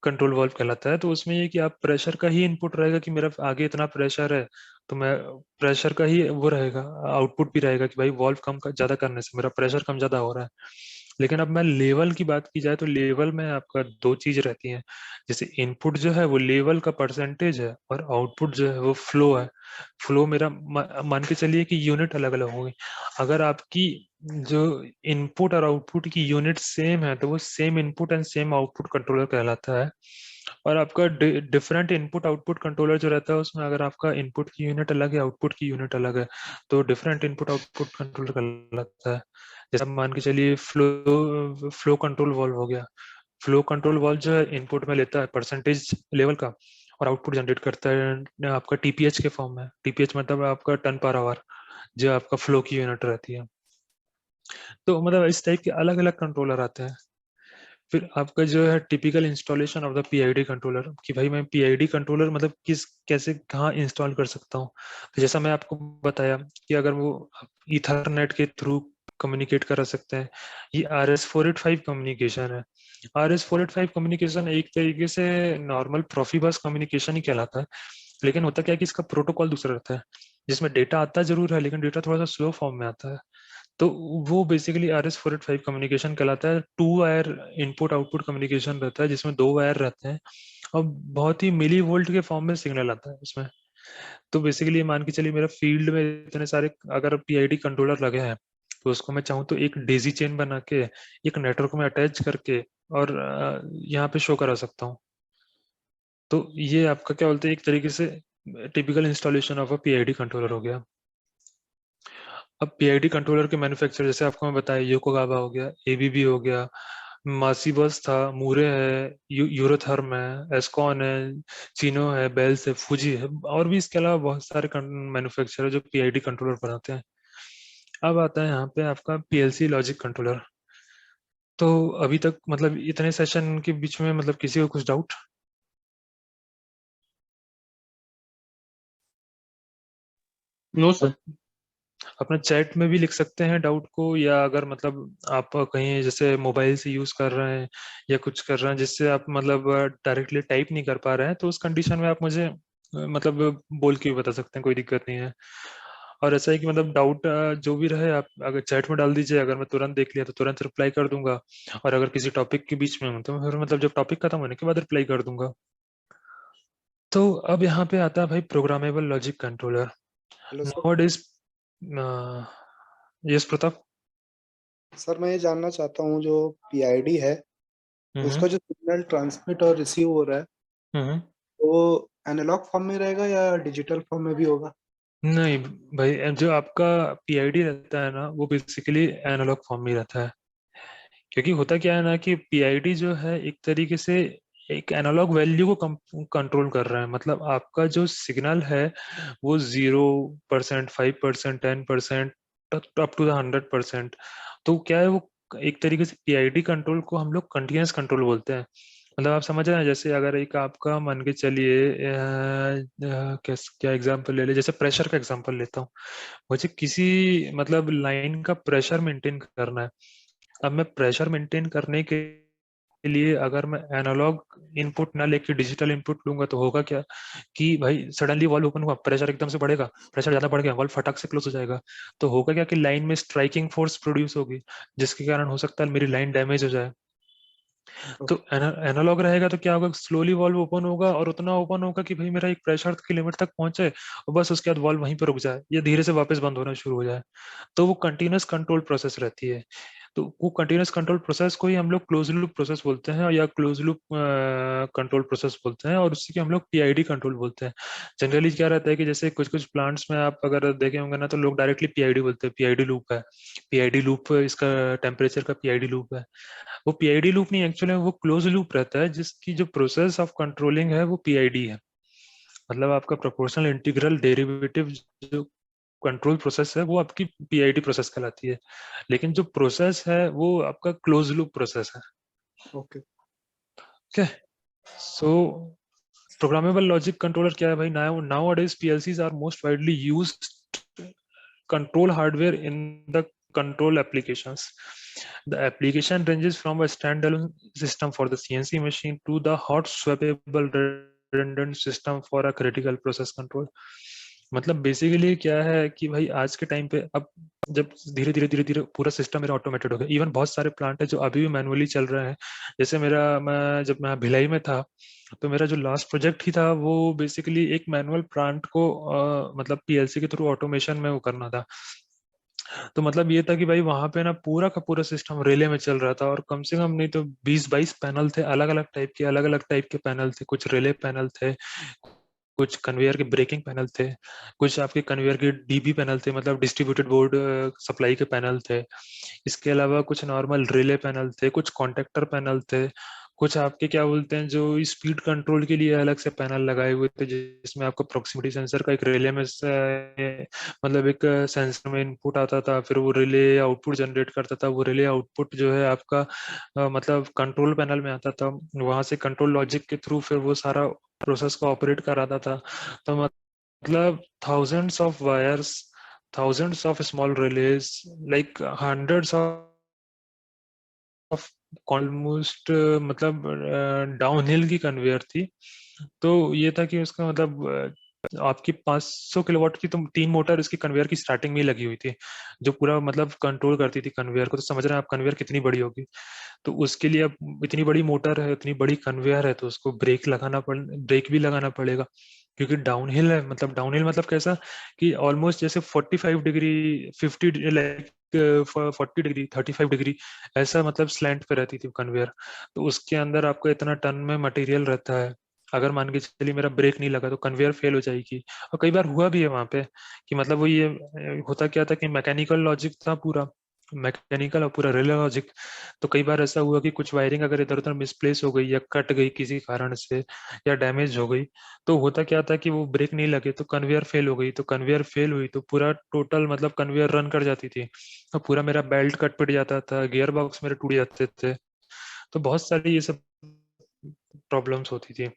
कंट्रोल वाल्व कहलाता है। तो उसमें ये कि आप प्रेशर का ही इनपुट रहेगा कि मेरा आगे इतना प्रेशर है, तो मैं प्रेशर का ही वो रहेगा, आउटपुट भी रहेगा कि भाई वाल्व कम ज्यादा करने से मेरा प्रेशर कम ज्यादा हो रहा है। लेकिन अब मैं लेवल की बात की जाए तो लेवल में आपका दो चीज रहती है। जैसे इनपुट जो है वो लेवल का परसेंटेज है और आउटपुट जो है वो फ्लो है। फ्लो मेरा मान के चलिए कि यूनिट अलग अलग होगी। अगर आपकी जो इनपुट और आउटपुट की यूनिट सेम है तो वो same input and same output controller कहलाता है। और आपका डिफरेंट इनपुट आउटपुट कंट्रोलर जो रहता है उसमें अगर आपका इनपुट की यूनिट अलग है आउटपुट की यूनिट अलग है तो डिफरेंट इनपुट आउटपुट कंट्रोलर कहलाता है। जैसे मान के चलिए फ्लो कंट्रोल वाल्व हो गया। फ्लो कंट्रोल वाल्व जो है इनपुट में लेता है परसेंटेज लेवल का और आउटपुट जनरेट करता है आपका टीपीएच के फॉर्म में। टीपीएच मतलब आपका टन पर आवर, जो आपका फ्लो की यूनिट रहती है। तो मतलब इस टाइप के अलग अलग कंट्रोलर आते हैं। फिर आपका जो है typical installation of the PID controller, कि भाई मैं पीआईडी कंट्रोलर मतलब किस कैसे कहाँ इंस्टॉल कर सकता हूँ। तो जैसा मैं आपको बताया कि अगर वो ईथरनेट के थ्रू कम्युनिकेट करा सकते हैं, ये RS-485 कम्युनिकेशन है। RS-485 कम्युनिकेशन एक तरीके से नॉर्मल प्रोफिबस कम्युनिकेशन ही कहलाता है, लेकिन होता क्या है कि इसका प्रोटोकॉल दूसरा रहता है, जिसमें डेटा आता जरूर है लेकिन डेटा थोड़ा सा स्लो फॉर्म में आता है। तो वो बेसिकली RS-485 कम्युनिकेशन कहलाता है। 2 वायर इनपुट आउटपुट कम्युनिकेशन रहता है, जिसमें 2 वायर रहते हैं और बहुत ही मिली वोल्ट के फॉर्म में सिग्नल आता है उसमें। तो बेसिकली मान के चलिए मेरा फील्ड में इतने सारे अगर PID कंट्रोलर लगे हैं, तो उसको मैं चाहूँ तो एक डेजी चेन बना के एक नेटवर्क में अटैच करके और यहाँ पे शो करा सकता हूँ। तो ये आपका क्या बोलते हैं, एक तरीके से typical installation of a PID controller हो गया। अब PID कंट्रोलर के मैन्युफैक्चर जैसे आपको मैं बताया, योकोगावा हो गया, ABB हो गया, मासीबस था, मूरे है, यूरोथर्म है, एस्कॉन है, चिनो है, बेल्स है, फूजी है, और भी इसके अलावा बहुत सारे मैन्युफैक्चरर जो PID कंट्रोलर बनाते हैं। अब आता है यहाँ पे आपका PLC लॉजिक कंट्रोलर। तो अभी तक मतलब इतने सेशन के बीच में मतलब किसी को कुछ डाउट?
No sir.
अपना चैट में भी लिख सकते हैं डाउट को, या अगर मतलब आप कहीं जैसे मोबाइल से यूज कर रहे हैं या कुछ कर रहे हैं जिससे आप मतलब डायरेक्टली टाइप नहीं कर पा रहे हैं, तो उस कंडीशन में आप मुझे मतलब बोल के भी बता सकते हैं, कोई दिक्कत नहीं है। और ऐसा है कि मतलब डाउट जो भी रहे आप अगर चैट में डाल दीजिए, अगर मैं तुरंत देख लिया तो तुरंत रिप्लाई कर दूंगा, और अगर किसी टॉपिक के बीच में हूँ तो फिर मतलब जब टॉपिक खत्म होने के बाद रिप्लाई कर दूंगा। तो अब यहाँ पे आता है भाई programmable logic controller.
Hello sir.
Nowadays, yes Pratap.
Sir मैं ये जानना चाहता हूँ जो पीआईडी है
हम्म
उसका जो सिग्नल ट्रांसमिट और रिसीव हो रहा है
हम्म
तो वो एनालॉग फॉर्म में रहेगा या डिजिटल फॉर्म में भी होगा?
नहीं भाई, जो आपका PID रहता है ना, वो बेसिकली एनालॉग फॉर्म में रहता है। क्योंकि होता क्या है ना कि PID जो है एक तरीके से एक एनालॉग वैल्यू को कंट्रोल कर रहा है। मतलब आपका जो सिग्नल है वो 0%, 5%, 10% अप टू द 100%। तो क्या है वो एक तरीके से PID कंट्रोल को हम लोग कंटिन्यूस कंट्रोल बोलते हैं। मतलब आप समझ रहे हैं, जैसे अगर एक आपका मान के चलिए क्या एग्जांपल ले ले, जैसे प्रेशर का एग्जांपल लेता हूँ। मुझे किसी मतलब लाइन का प्रेशर मेंटेन करना है। अब मैं प्रेशर मेंटेन करने के लिए अगर मैं एनालॉग इनपुट ना लेके डिजिटल इनपुट लूंगा तो होगा क्या कि भाई सडनली वॉल्व ओपन हुआ, प्रेशर एकदम से बढ़ेगा, प्रेशर ज्यादा बढ़ गया, वॉल्व फटाक से क्लोज हो जाएगा। तो होगा क्या कि लाइन में स्ट्राइकिंग फोर्स प्रोड्यूस होगी, जिसके कारण हो सकता है मेरी लाइन डैमेज हो जाए। तो एनालॉग रहेगा तो क्या होगा, स्लोली वॉल्व ओपन होगा और उतना ओपन होगा कि भाई मेरा एक प्रेशर की लिमिट तक पहुंचे और बस उसके बाद वॉल्व वहीं पर रुक जाए या धीरे से वापस बंद होना शुरू हो जाए। तो वो कंटिन्यूस कंट्रोल प्रोसेस रहती है। तो वो कंटिन्यूस कंट्रोल प्रोसेस को ही हम लोग क्लोज लूप प्रोसेस बोलते हैं या क्लोज लूप कंट्रोल प्रोसेस बोलते हैं, और उसी के हम लोग PID कंट्रोल बोलते हैं। जनरली क्या रहता है कि जैसे कुछ कुछ प्लांट्स में आप अगर देखे होंगे ना, तो लोग डायरेक्टली PID बोलते हैं, PID लूप है, PID लूप इसका टेम्परेचर का PID लूप है। वो PID लूप नहीं, एक्चुअली वो क्लोज लूप रहता है, जिसकी जो प्रोसेस ऑफ कंट्रोलिंग है वो PID है। मतलब आपका प्रोपोर्शनल इंटीग्रल डेरिवेटिव जो कंट्रोल प्रोसेस है वो आपकी PID प्रोसेस कहलाती है, लेकिन जो प्रोसेस है वो आपका क्लोज लूप प्रोसेस है।
ओके।
ओके, सो प्रोग्रामेबल लॉजिक कंट्रोलर क्या है भाई? nowadays PLCs are most widely used control hardware in the control applications. The application ranges from a standalone system for the CNC machine to the hot swappable redundant system for a critical process control. मतलब बेसिकली क्या है कि भाई आज के टाइम पे अब जब धीरे धीरे धीरे धीरे पूरा सिस्टम मेरा ऑटोमेटेड हो गया, इवन बहुत सारे प्लांट है जो अभी भी मैनुअली चल रहे हैं। जैसे जब मैं भिलाई में था, तो मेरा जो लास्ट प्रोजेक्ट ही था वो बेसिकली एक मैनुअल प्लांट को मतलब PLC के थ्रू ऑटोमेशन में वो करना था। तो मतलब ये था कि भाई वहां पे ना पूरा का पूरा सिस्टम रिले में चल रहा था, और कम से कम नहीं तो 20-22 पैनल थे, अलग अलग टाइप के पैनल थे। कुछ रिले पैनल थे, कुछ कन्वेयर के ब्रेकिंग पैनल थे, कुछ आपके कन्वेयर के DB पैनल थे, मतलब डिस्ट्रीब्यूटेड बोर्ड सप्लाई के पैनल थे। इसके अलावा कुछ नॉर्मल रिले पैनल थे, कुछ कॉन्टेक्टर पैनल थे, कुछ आपके क्या बोलते हैं जो स्पीड कंट्रोल के लिए अलग से पैनल लगाए हुए थे, जिसमें आपको प्रोक्सिमिटी सेंसर का एक रिले में मतलब एक सेंसर में इनपुट आता था, फिर वो रिले आउटपुट जनरेट करता था। वो रिले आउटपुट जो है आपका मतलब कंट्रोल पैनल में आता था, वहां से कंट्रोल लॉजिक के थ्रू फिर वो सारा प्रोसेस को ऑपरेट कराता था। तो मतलब thousands of wires, thousands of small relays, like hundreds of almost मतलब डाउनहिल की कन्वेयर थी। तो ये था कि उसका मतलब आपकी 500 किलोवाट की तो 3 मोटर इसकी कन्वेयर की स्टार्टिंग में ही लगी हुई थी, जो पूरा मतलब कंट्रोल करती थी कन्वेयर को। तो समझ रहे हैं आप कन्वेयर कितनी बड़ी होगी। तो उसके लिए अब इतनी बड़ी मोटर है, इतनी बड़ी कन्वेयर है, तो उसको ब्रेक भी लगाना पड़ेगा, क्योंकि डाउनहिल है। मतलब डाउनहिल मतलब कैसा कि ऑलमोस्ट जैसे 45 डिग्री, 50 लाइक 40 डिग्री, 35 डिग्री, ऐसा मतलब स्लैंट पे रहती थी कन्वेयर। तो उसके अंदर आपको इतना टन में मटेरियल रहता है। अगर मान के चलिए मेरा ब्रेक नहीं लगा तो कन्वेयर फेल हो जाएगी। और कई बार हुआ भी है वहां पे कि मतलब वो ये होता क्या था कि मैकेनिकल लॉजिक था पूरा, मैकेनिकल और पूरा रिले लॉजिक। तो कई बार ऐसा हुआ कि कुछ वायरिंग अगर इधर उधर मिसप्लेस हो गई या कट गई किसी कारण से या डैमेज हो गई, तो होता क्या था कि वो ब्रेक नहीं लगे तो कन्वेयर फेल हो गई। तो कन्वेयर फेल हुई तो पूरा टोटल मतलब कन्वेयर रन कर जाती थी, तो पूरा मेरा बेल्ट कट पिट जाता था, गियर बॉक्स मेरे टूट जाते थे। तो बहुत सारी ये सब प्रॉब्लम्स होती थी।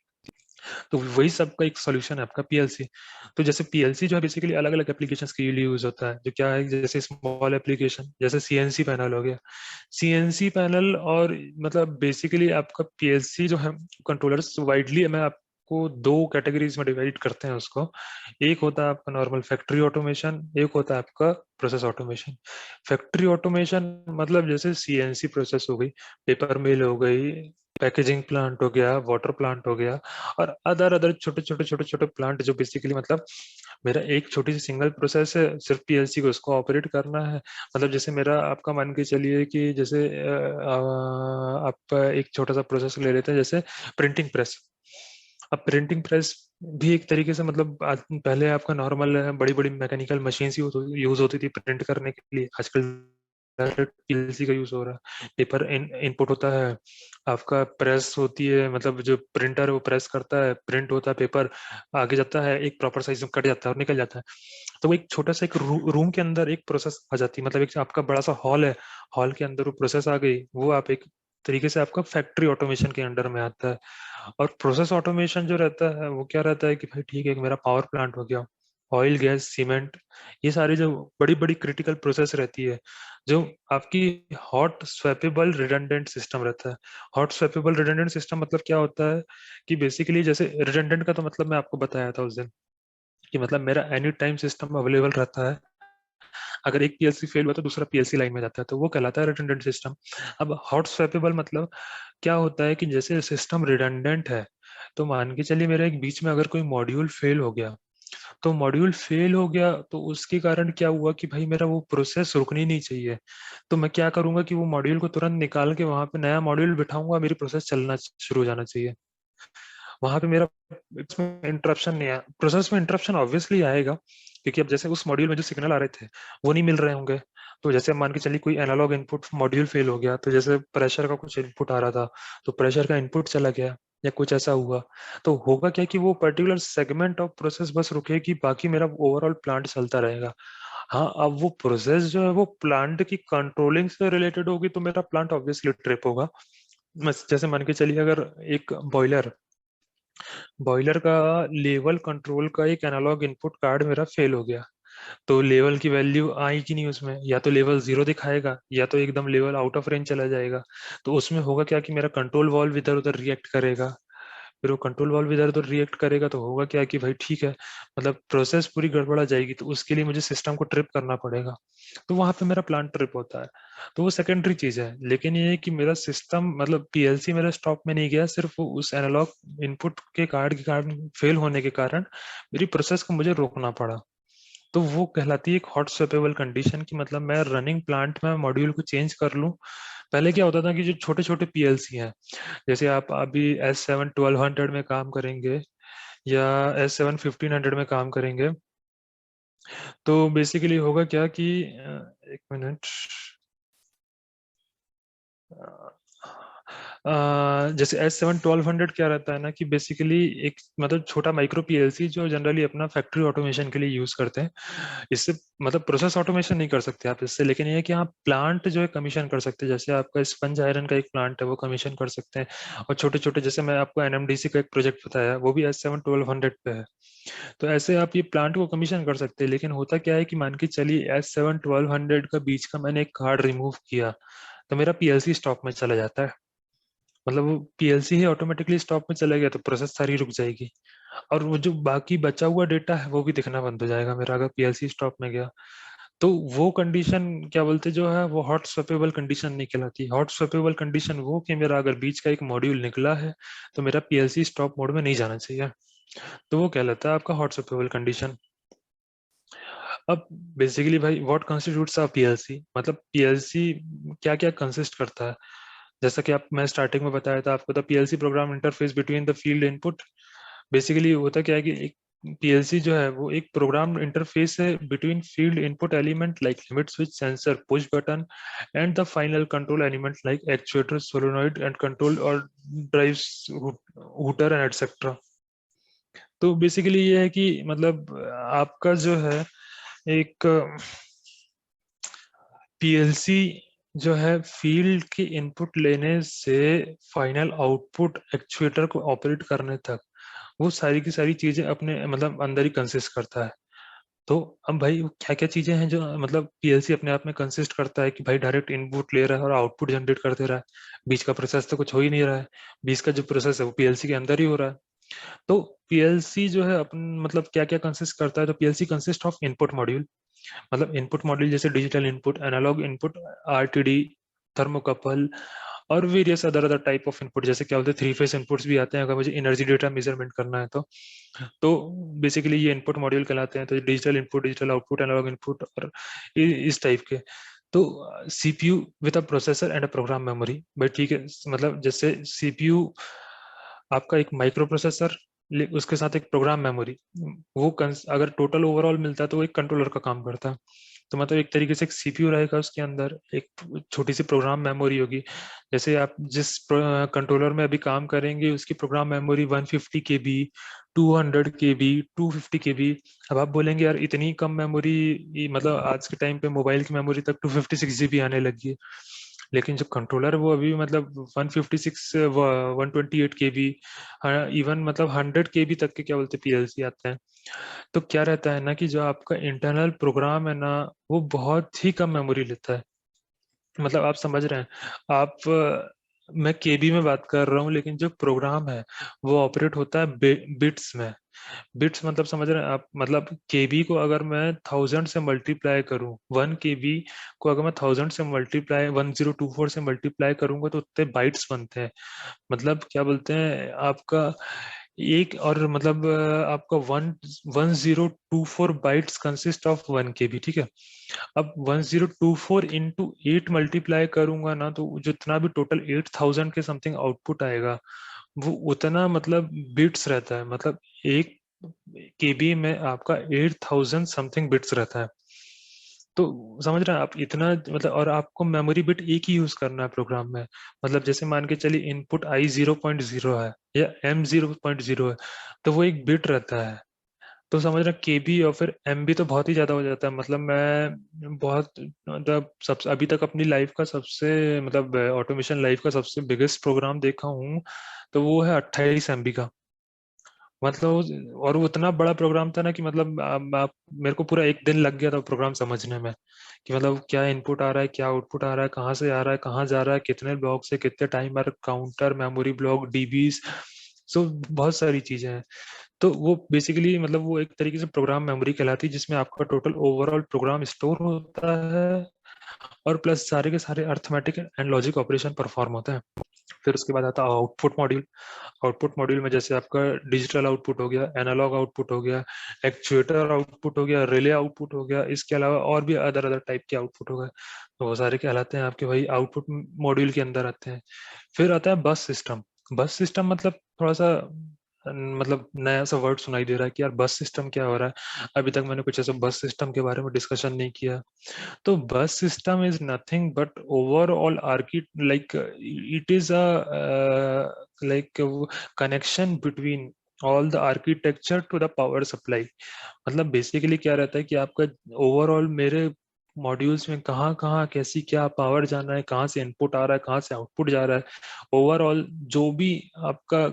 तो वही सब का एक सॉल्यूशन है आपका पीएलसी। तो जैसे पीएलसी जो है बेसिकली अलग अलग एप्लीकेशंस के लिए यूज होता है, जो क्या है जैसे स्मॉल एप्लीकेशन, जैसे सीएनसी पैनल हो गया। सीएनसी पैनल और मतलब बेसिकली आपका पीएलसी जो है कंट्रोलर्स वाइडली मैं आपको दो कैटेगरीज में डिवाइड करते हैं उसको। एक होता है आपका नॉर्मल फैक्ट्री ऑटोमेशन, एक होता है आपका प्रोसेस ऑटोमेशन। फैक्ट्री ऑटोमेशन मतलब जैसे सीएनसी प्रोसेस हो गई, पेपर मिल हो गई, पैकेजिंग प्लांट हो गया, वाटर प्लांट हो गया, और अदर अदर छोटे छोटे प्लांट जो बेसिकली मतलब मेरा एक छोटी सी सिंगल प्रोसेस है, सिर्फ पीएलसी को उसको ऑपरेट करना है। मतलब जैसे मेरा आपका मान के चलिए कि जैसे आप एक छोटा सा प्रोसेस ले लेते हैं जैसे प्रिंटिंग प्रेस। अब प्रिंटिंग प्रेस भी एक तरीके से मतलब पहले आपका नॉर्मल बड़ी बड़ी मैकेनिकल मशीन यूज होती थी प्रिंट करने के लिए, आजकल डायरेक्ट पीएलसी का यूज हो रहा है। पेपर इनपुट होता है, आपका प्रेस होती है, मतलब जो प्रिंटर है वो प्रेस करता है, प्रिंट होता है, पेपर आगे जाता है, एक प्रॉपर साइज में कट जाता है और निकल जाता है। तो वो एक छोटा सा एक रूम के अंदर एक प्रोसेस आ जाती है, मतलब एक आपका बड़ा सा हॉल है, हॉल के अंदर वो प्रोसेस आ गई, वो आप एक तरीके से आपका फैक्ट्री ऑटोमेशन के अंडर में आता है। और प्रोसेस ऑटोमेशन जो रहता है वो क्या रहता है कि भाई ठीक है, मेरा पावर प्लांट हो गया, ऑयल गैस सीमेंट, ये सारी जो बड़ी बड़ी क्रिटिकल प्रोसेस रहती है, जो आपकी हॉट स्वैपेबल रिडंडेंट सिस्टम रहता है। हॉट स्वैपेबल रिडंडेंट सिस्टम मतलब क्या होता है कि बेसिकली जैसे रिडंडेंट का तो मतलब मैं आपको बताया था उस दिन कि मतलब मेरा एनी टाइम सिस्टम अवेलेबल रहता है। अगर एक पीएलसी फेल हुआ तो दूसरा पीएलसी लाइन में जाता है, तो वो कहलाता है रिडंडेंट सिस्टम। अब हॉट स्वैपेबल मतलब क्या होता है कि जैसे सिस्टम रिडंडेंट है, तो मान के चलिए मेरा एक बीच में अगर कोई मॉड्यूल फेल हो गया, तो मॉड्यूल फेल हो गया तो उसके कारण क्या हुआ कि भाई मेरा वो प्रोसेस रुकनी नहीं चाहिए। तो मैं क्या करूंगा कि वो मॉड्यूल को तुरंत निकाल के वहां पे नया मॉड्यूल बिठाऊंगा, मेरी प्रोसेस चलना शुरू हो जाना चाहिए। वहां पे मेरा इसमें इंटरप्शन नहीं आया, प्रोसेस में इंटरप्शन ऑब्वियसली आएगा, क्योंकि अब जैसे उस मॉड्यूल में जो सिग्नल आ रहे थे वो नहीं मिल रहे होंगे। तो जैसे मान के चलिए कोई एनालॉग इनपुट मॉड्यूल फेल हो गया, तो जैसे प्रेशर का कुछ इनपुट आ रहा था, तो प्रेशर का इनपुट चला गया या कुछ ऐसा हुआ, तो होगा क्या कि वो पर्टिकुलर सेगमेंट ऑफ प्रोसेस बस रुकेगी, बाकी मेरा ओवरऑल प्लांट चलता रहेगा। हाँ, अब वो प्रोसेस जो है वो प्लांट की कंट्रोलिंग से रिलेटेड होगी, तो मेरा प्लांट ऑब्वियसली ट्रिप होगा। जैसे मान के चलिए अगर एक बॉयलर बॉयलर का लेवल कंट्रोल का एक एनालॉग इनपुट कार्ड मेरा फेल हो गया, तो लेवल की वैल्यू आएगी नहीं उसमें, या तो लेवल 0 दिखाएगा या तो एकदम लेवल आउट ऑफ रेंज चला जाएगा। तो उसमें होगा क्या कि मेरा कंट्रोल वॉल्व इधर उधर रिएक्ट करेगा। फिर वो कंट्रोल वॉल्व इधर उधर रिएक्ट करेगा तो होगा क्या कि भाई ठीक है, मतलब प्रोसेस पूरी गड़बड़ा जाएगी, तो उसके लिए मुझे सिस्टम को ट्रिप करना पड़ेगा। तो वहां पे मेरा प्लांट ट्रिप होता है। तो वो सेकेंडरी चीज है, लेकिन ये है कि मेरा सिस्टम मतलब पीएलसी मेरा स्टॉप में नहीं गया, सिर्फ वो उस एनालॉग इनपुट के कार्ड के कारण फेल होने के कारण मेरी प्रोसेस को मुझे रोकना पड़ा। तो वो कहलाती है एक हॉट स्वैपेबल कंडीशन की, मतलब मैं रनिंग प्लांट में मॉड्यूल को चेंज कर लूं। पहले क्या होता था कि जो छोटे छोटे पीएलसी हैं, जैसे आप अभी S7 1200 में काम करेंगे या S7 1500 में काम करेंगे, तो बेसिकली होगा क्या कि एक मिनट, जैसे S7 1200 क्या रहता है ना कि बेसिकली एक मतलब छोटा माइक्रो पीएलसी जो जनरली अपना फैक्ट्री ऑटोमेशन के लिए यूज करते हैं। इससे मतलब प्रोसेस ऑटोमेशन नहीं कर सकते आप इससे, लेकिन ये है कि आप प्लांट जो है कमीशन कर सकते हैं। जैसे आपका स्पंज आयरन का एक प्लांट है वो कमीशन कर सकते हैं, और छोटे छोटे जैसे मैं आपको एनएमडीसी का एक प्रोजेक्ट बताया वो भी S7 1200 पे है। तो ऐसे आप ये प्लांट को कमीशन कर सकते हैं। लेकिन होता क्या है कि मान के चलिए S7 1200 का बीच का मैंने एक कार्ड रिमूव किया, तो मेरा पीएलसी स्टॉप में चला जाता है। मतलब वो पीएलसी ही ऑटोमेटिकली स्टॉप में चला गया तो प्रोसेस सारी रुक जाएगी, और वो जो बाकी बचा हुआ डेटा है वो भी दिखना बंद हो जाएगा मेरा, अगर पीएलसी स्टॉप में गया। तो वो कंडीशन क्या बोलते जो है वो हॉट स्वैपेबल कंडीशन नहीं कहलाती। हॉट स्वैपेबल कंडीशन वो कि मेरा अगर बीच का एक मॉड्यूल निकला है तो मेरा पीएलसी स्टॉप मोड में नहीं जाना चाहिए, तो वो कहलाता है आपका हॉट स्वैपेबल कंडीशन। अब बेसिकली भाई व्हाट कंस्टिट्यूट्स अ पीएलसी, मतलब पीएलसी क्या क्या कंसिस्ट करता है। जैसा कि आप मैं स्टार्टिंग में बताया था आपको, the PLC program interface between the field input. Basically होता क्या है कि एक पीएलसी जो है वो एक प्रोग्राम इंटरफेस है between field input element like limit switch, sensor, push button and the final control element like actuator, solenoid and control और ड्राइव्स, हूटर एंड एटसेट्रा। तो बेसिकली ये है कि मतलब आपका जो है एक पीएलसी जो है फील्ड की इनपुट लेने से फाइनल आउटपुट एक्चुएटर को ऑपरेट करने तक वो सारी की सारी चीजें अपने मतलब अंदर ही कंसिस्ट करता है। तो अब भाई क्या क्या चीजें हैं जो मतलब पीएलसी अपने आप में कंसिस्ट करता है कि भाई डायरेक्ट इनपुट ले रहा है और आउटपुट जनरेट कर दे रहा है, बीच का प्रोसेस तो कुछ हो ही नहीं रहा है, बीच का जो प्रोसेस है वो पीएलसी के अंदर ही हो रहा है। तो पीएलसी जो है अपन मतलब क्या क्या कंसिस्ट करता है, तो PLC consist of input module. मतलब इनपुट मॉड्यूल जैसे digital input, analog input, RTD, thermocouple और various other other type of input, जैसे क्या बोलते हैं 3 फेज इनपुट्स भी आते हैं अगर मुझे एनर्जी डेटा मेजरमेंट करना है तो बेसिकली ये इनपुट मॉड्यूल कहलाते हैं। तो digital input, digital output, analogue input और इस टाइप के। तो CPU with a processor and a program memory, भाई ठीक है, मतलब जैसे सीपीयू आपका एक माइक्रो प्रोसेसर, उसके साथ एक प्रोग्राम मेमोरी, वो अगर टोटल ओवरऑल मिलता है तो वो एक कंट्रोलर का काम करता है। तो मतलब एक तरीके से एक सीपीयू रहेगा, उसके अंदर एक छोटी सी प्रोग्राम मेमोरी होगी। जैसे आप जिस कंट्रोलर में अभी काम करेंगे उसकी प्रोग्राम मेमोरी 150 केबी, 200 केबी, 250 केबी। अब आप बोलेंगे यार इतनी कम मेमोरी, मतलब आज के टाइम पे मोबाइल की मेमोरी तक 256 जीबी आने लगी है, लेकिन जो कंट्रोलर वो अभी मतलब 156, 128 केबी, इवन मतलब 100 केबी तक के क्या बोलते पीएलसी आते हैं। तो क्या रहता है ना कि जो आपका इंटरनल प्रोग्राम है ना वो बहुत ही कम मेमोरी लेता है। मतलब आप समझ रहे हैं आप, मैं केबी में बात कर रहा हूँ लेकिन जो प्रोग्राम है वो ऑपरेट होता है बिट्स में। बिट्स मतलब समझ रहे हैं आप, मतलब केबी को अगर मैं 1000 से मल्टीप्लाई करूं, 1 केबी को अगर मैं 1000 से मल्टीप्लाई 1024 से मल्टीप्लाई करूंगा तो उतने बाइट्स बनते हैं। मतलब क्या बोलते हैं आपका एक और मतलब आपका 1024 बाइट्स कंसिस्ट ऑफ 1 केबी, ठीक है। अब 1024 इंटू 8 मल्टीप्लाई करूंगा ना तो जितना भी टोटल 8000 के समथिंग आउटपुट आएगा वो उतना मतलब बिट्स रहता है। मतलब एक केबी में आपका 8000 समथिंग बिट्स रहता है। तो समझ रहे हैं आप इतना, मतलब और आपको मेमोरी बिट एक ही यूज करना है प्रोग्राम में। मतलब जैसे मान के चलिए इनपुट आई 0.0 है या एम 0.0 है तो वो एक बिट रहता है। तो समझ रहे केबी और फिर एमबी तो बहुत ही ज्यादा हो जाता है। मतलब मैं बहुत मतलब सब अभी तक अपनी लाइफ का सबसे मतलब ऑटोमेशन लाइफ का सबसे बिगेस्ट प्रोग्राम देखा हूँ तो वो है 28 MB का। मतलब और वो इतना बड़ा प्रोग्राम था ना कि मतलब मेरे को पूरा एक दिन लग गया था प्रोग्राम समझने में कि मतलब क्या इनपुट आ रहा है, क्या आउटपुट आ रहा है, कहाँ से आ रहा है, कहाँ जा रहा है, कितने ब्लॉक से कितने टाइमर, काउंटर, मेमोरी ब्लॉक, डीबीज, सो बहुत सारी चीजें हैं। तो वो बेसिकली मतलब वो एक तरीके से प्रोग्राम मेमोरी कहलाती है जिसमें आपका टोटल ओवरऑल प्रोग्राम स्टोर होता है और प्लस सारे के सारे arithmetic and logic operation perform होते हैं। फिर उसके बाद आता है आउटपुट मॉड्यूल। आउटपुट मॉड्यूल में जैसे आपका डिजिटल आउटपुट हो गया, एनालॉग आउटपुट हो गया, एक्चुएटर आउटपुट हो गया, रिले आउटपुट हो गया, इसके अलावा और भी अदर अदर टाइप के आउटपुट हो गए। तो वो सारे कहलाते हैं आपके भाई आउटपुट मॉड्यूल के अंदर आते हैं। फिर आता है बस सिस्टम। बस सिस्टम मतलब थोड़ा सा मतलब नया सा वर्ड सुनाई दे रहा है कि यार बस सिस्टम क्या हो रहा है, अभी तक मैंने कुछ ऐसा बस सिस्टम के बारे में डिस्कशन नहीं किया। तो bus system is nothing but overall like it is a like a connection between all the architecture to the power supply। मतलब बेसिकली क्या रहता है कि आपका ओवरऑल मेरे मॉड्यूल्स में कहाँ कहाँ कैसी क्या पावर जाना है, कहाँ से इनपुट आ रहा है, कहाँ से आउटपुट जा रहा है, ओवरऑल जो भी आपका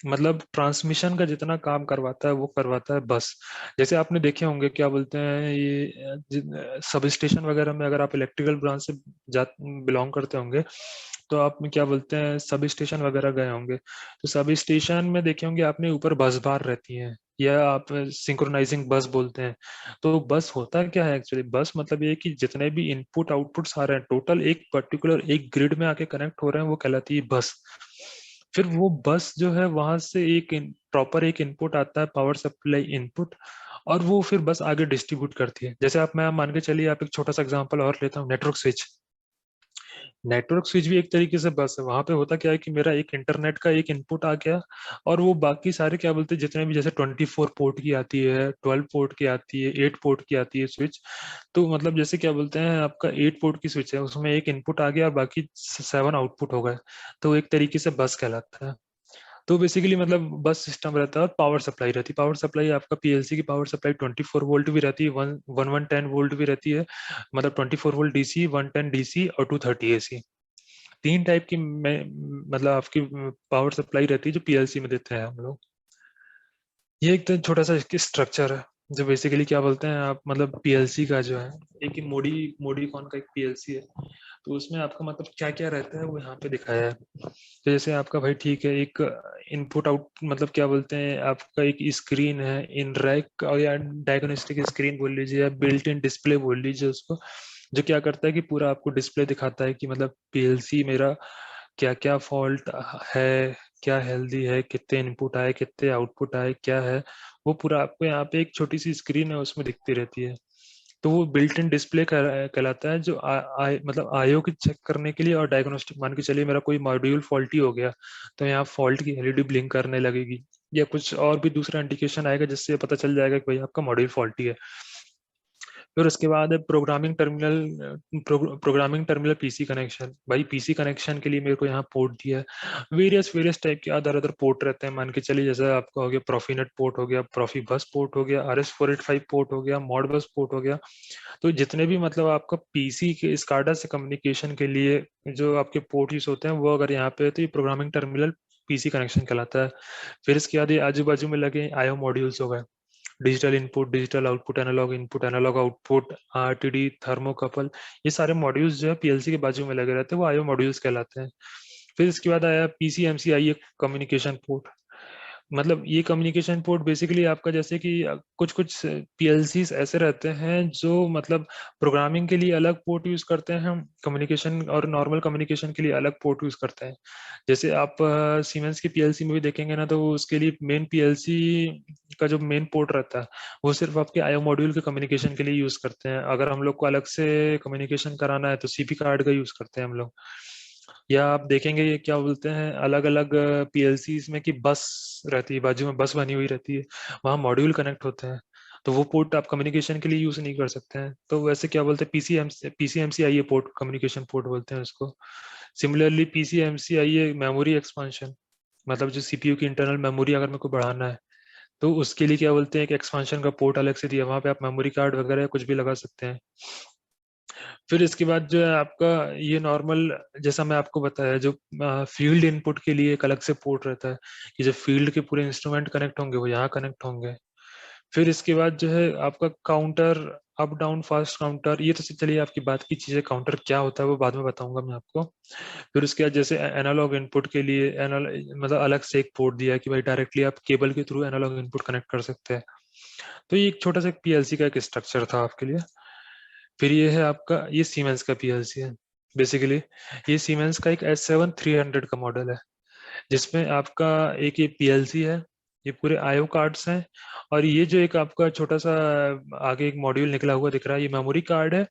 मतलब ट्रांसमिशन का जितना काम करवाता है वो करवाता है बस। जैसे आपने देखे होंगे क्या बोलते हैं ये सब स्टेशन वगैरह में, अगर आप इलेक्ट्रिकल ब्रांच से जा बिलोंग करते होंगे तो आप में क्या बोलते हैं सब स्टेशन वगैरह गए होंगे, तो सब स्टेशन में देखे होंगे आपने ऊपर बस बार रहती हैं, या आप सिंक्रोनाइजिंग बस बोलते हैं। तो बस होता क्या है एक्चुअली, बस मतलब ये है कि जितने भी इनपुट आउटपुट आ रहे हैं टोटल एक पर्टिकुलर एक ग्रिड में आके कनेक्ट हो रहे हैं, वो कहलाती है बस। फिर वो बस जो है वहां से एक प्रॉपर एक इनपुट आता है, पावर सप्लाई इनपुट, और वो फिर बस आगे डिस्ट्रीब्यूट करती है। जैसे आप, मैं मान के चलिए आप एक छोटा सा एग्जांपल और लेता हूँ, नेटवर्क स्विच। नेटवर्क स्विच भी एक तरीके से बस है। वहां पे होता क्या है कि मेरा एक इंटरनेट का एक इनपुट आ गया, और वो बाकी सारे क्या बोलते हैं जितने भी, जैसे 24 पोर्ट की आती है, 12 पोर्ट की आती है, 8 पोर्ट की आती है स्विच। तो मतलब जैसे क्या बोलते हैं आपका 8 पोर्ट की स्विच है, उसमें एक इनपुट आ गया और बाकी 7 आउटपुट हो गए, तो एक तरीके से बस कहलाता है। तो बेसिकली मतलब बस सिस्टम रहता है और पावर सप्लाई रहती है। पावर सप्लाई आपका पीएलसी की पावर सप्लाई 24 वोल्ट भी रहती है, 110 वोल्ट भी रहती है, मतलब 24 वोल्ट डीसी, 110 डीसी और 230 एसी। तीन टाइप की मतलब आपकी पावर सप्लाई रहती है जो पीएलसी में देते हैं हम लोग। ये एक तो छोटा सा स्ट्रक्चर है जो बेसिकली क्या बोलते हैं आप, मतलब पीएलसी का जो है एक ही मोडीकॉन का एक पीएलसी है। तो उसमें आपका मतलब क्या क्या रहता है वो यहाँ पे दिखाया है। तो जैसे आपका भाई ठीक है, एक इनपुट आउट मतलब क्या बोलते हैं आपका एक स्क्रीन है इन रैक, और या डायग्नोस्टिक स्क्रीन बोल लीजिए या बिल्ट इन डिस्प्ले बोल लीजिए उसको, जो क्या करता है कि पूरा आपको डिस्प्ले दिखाता है कि मतलब पीएलसी मेरा क्या क्या फॉल्ट है, क्या हेल्दी है, कितने इनपुट आए, कितने आउटपुट आए, क्या है, वो पूरा आपको यहाँ पे एक छोटी सी स्क्रीन है उसमें दिखती रहती है। तो वो बिल्ट इन डिस्प्ले कहलाता है, जो मतलब आईओ की चेक करने के लिए और डायग्नोस्टिक, मान के चलिए मेरा कोई मॉड्यूल फॉल्टी हो गया तो यहाँ फॉल्ट की एलईडी ब्लिंक करने लगेगी, या कुछ और भी दूसरा इंडिकेशन आएगा जिससे पता चल जाएगा कि भाई आपका मॉड्यूल फॉल्टी है। फिर उसके बाद है प्रोग्रामिंग टर्मिनल पीसी कनेक्शन। भाई पीसी कनेक्शन के लिए मेरे को यहाँ पोर्ट दिया है, वेरियस टाइप के अदर अदर पोर्ट रहते हैं। मान के चलिए जैसे आपका हो गया प्रोफीनेट पोर्ट हो गया, प्रोफी बस पोर्ट हो गया, RS485 पोर्ट हो गया, मॉड बस पोर्ट हो गया। तो जितने भी मतलब आपका पीसी के स्काडा से कम्युनिकेशन के लिए जो आपके पोर्ट यूज होते हैं, वो अगर यहाँ पे है तो ये प्रोग्रामिंग टर्मिनल पीसी कनेक्शन कहलाता है। फिर इसके बाद ये आजू बाजू में लगे आईओ मॉड्यूल्स हो गए, digital input, digital output, analogue input, analog output, RTD, thermocouple, ये सारे मॉड्यूल्स जो है पीएलसी के बाजू में लगे रहते हैं, वो आईओ मॉड्यूल्स कहलाते हैं। फिर इसके बाद आया पीसीएमसीआई, एक कम्युनिकेशन पोर्ट। मतलब ये कम्युनिकेशन पोर्ट बेसिकली आपका जैसे कि कुछ कुछ पीएलसी ऐसे रहते हैं जो मतलब प्रोग्रामिंग के लिए अलग पोर्ट यूज करते हैं, हम कम्युनिकेशन और नॉर्मल कम्युनिकेशन के लिए अलग पोर्ट यूज करते हैं। जैसे आप सीमेंस की पीएलसी में भी देखेंगे ना, तो उसके लिए मेन पीएलसी का जो मेन पोर्ट रहता है वो सिर्फ आपके आईओ मॉड्यूल के कम्युनिकेशन के लिए यूज करते हैं। अगर हम लोग को अलग से कम्युनिकेशन कराना है तो सीपी कार्ड का यूज करते हैं हम लोग। या आप देखेंगे ये क्या बोलते हैं अलग अलग पीएलसी में कि बस रहती है, बाजू में बस बनी हुई रहती है, वहां मॉड्यूल कनेक्ट होते हैं, तो वो पोर्ट आप कम्युनिकेशन के लिए यूज नहीं कर सकते हैं। तो वैसे क्या बोलते हैं पीसीएमसीआई पोर्ट, कम्युनिकेशन पोर्ट बोलते हैं उसको। सिमिलरली पीसीएमसीआई मेमोरी एक्सपांशन, मतलब जो सीपीयू की इंटरनल मेमोरी अगर मेरे को बढ़ाना है तो उसके लिए क्या बोलते हैं एक एक्सपांशन का पोर्ट अलग से दिया, वहां पे आप मेमोरी कार्ड वगैरह कुछ भी लगा सकते हैं। फिर इसके बाद जो है आपका ये नॉर्मल, जैसा मैं आपको बताया, जो फील्ड इनपुट के लिए एक अलग से पोर्ट रहता है कि जब फील्ड के पूरे इंस्ट्रूमेंट कनेक्ट होंगे वो यहाँ कनेक्ट होंगे। फिर इसके बाद जो है आपका counter, up down fast counter, ये तो चलिए आपकी बात की चीजें, काउंटर क्या होता है वो बाद में बताऊंगा मैं आपको। फिर उसके बाद जैसे एनालॉग इनपुट के लिए मतलब अलग से एक पोर्ट दिया है कि भाई डायरेक्टली आप केबल के थ्रू एनालॉग इनपुट कनेक्ट कर सकते हैं। तो ये एक छोटा सा पीएलसी का एक स्ट्रक्चर था आपके लिए। फिर ये है आपका, ये सीमेंस का पीएलसी है बेसिकली। ये सीमेंस का एक S7-300 का मॉडल है, जिसमें आपका एक ये पीएलसी है, ये पूरे आईओ कार्ड्स हैं, और ये जो एक आपका छोटा सा आगे एक मॉड्यूल निकला हुआ दिख रहा है ये मेमोरी कार्ड है।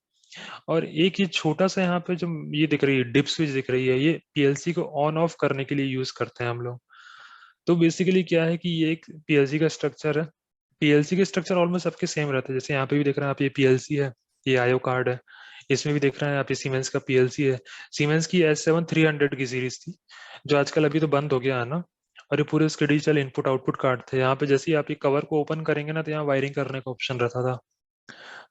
और एक ये छोटा सा यहाँ पे जो ये दिख रही है डिप स्विच दिख रही है, ये पीएलसी को ऑन ऑफ करने के लिए यूज करते हैं हम लोग। तो बेसिकली क्या है कि ये एक पीएलसी का स्ट्रक्चर है। पीएलसी के स्ट्रक्चर ऑलमोस्ट सबके सेम रहता है, जैसे यहाँ पे भी देख रहे हैं आप, ये पीएलसी है, ये आईओ कार्ड है, इसमें भी देख रहे हैं आप ये सीमेंस का पीएलसी है। सीमेंस की S7-300 की सीरीज थी, जो आजकल अभी तो बंद हो गया है ना। और ये पूरे उसके डिजिटल इनपुट आउटपुट कार्ड थे, यहाँ पे जैसे ही आप ये कवर को ओपन करेंगे ना तो यहाँ वायरिंग करने का ऑप्शन रहता था।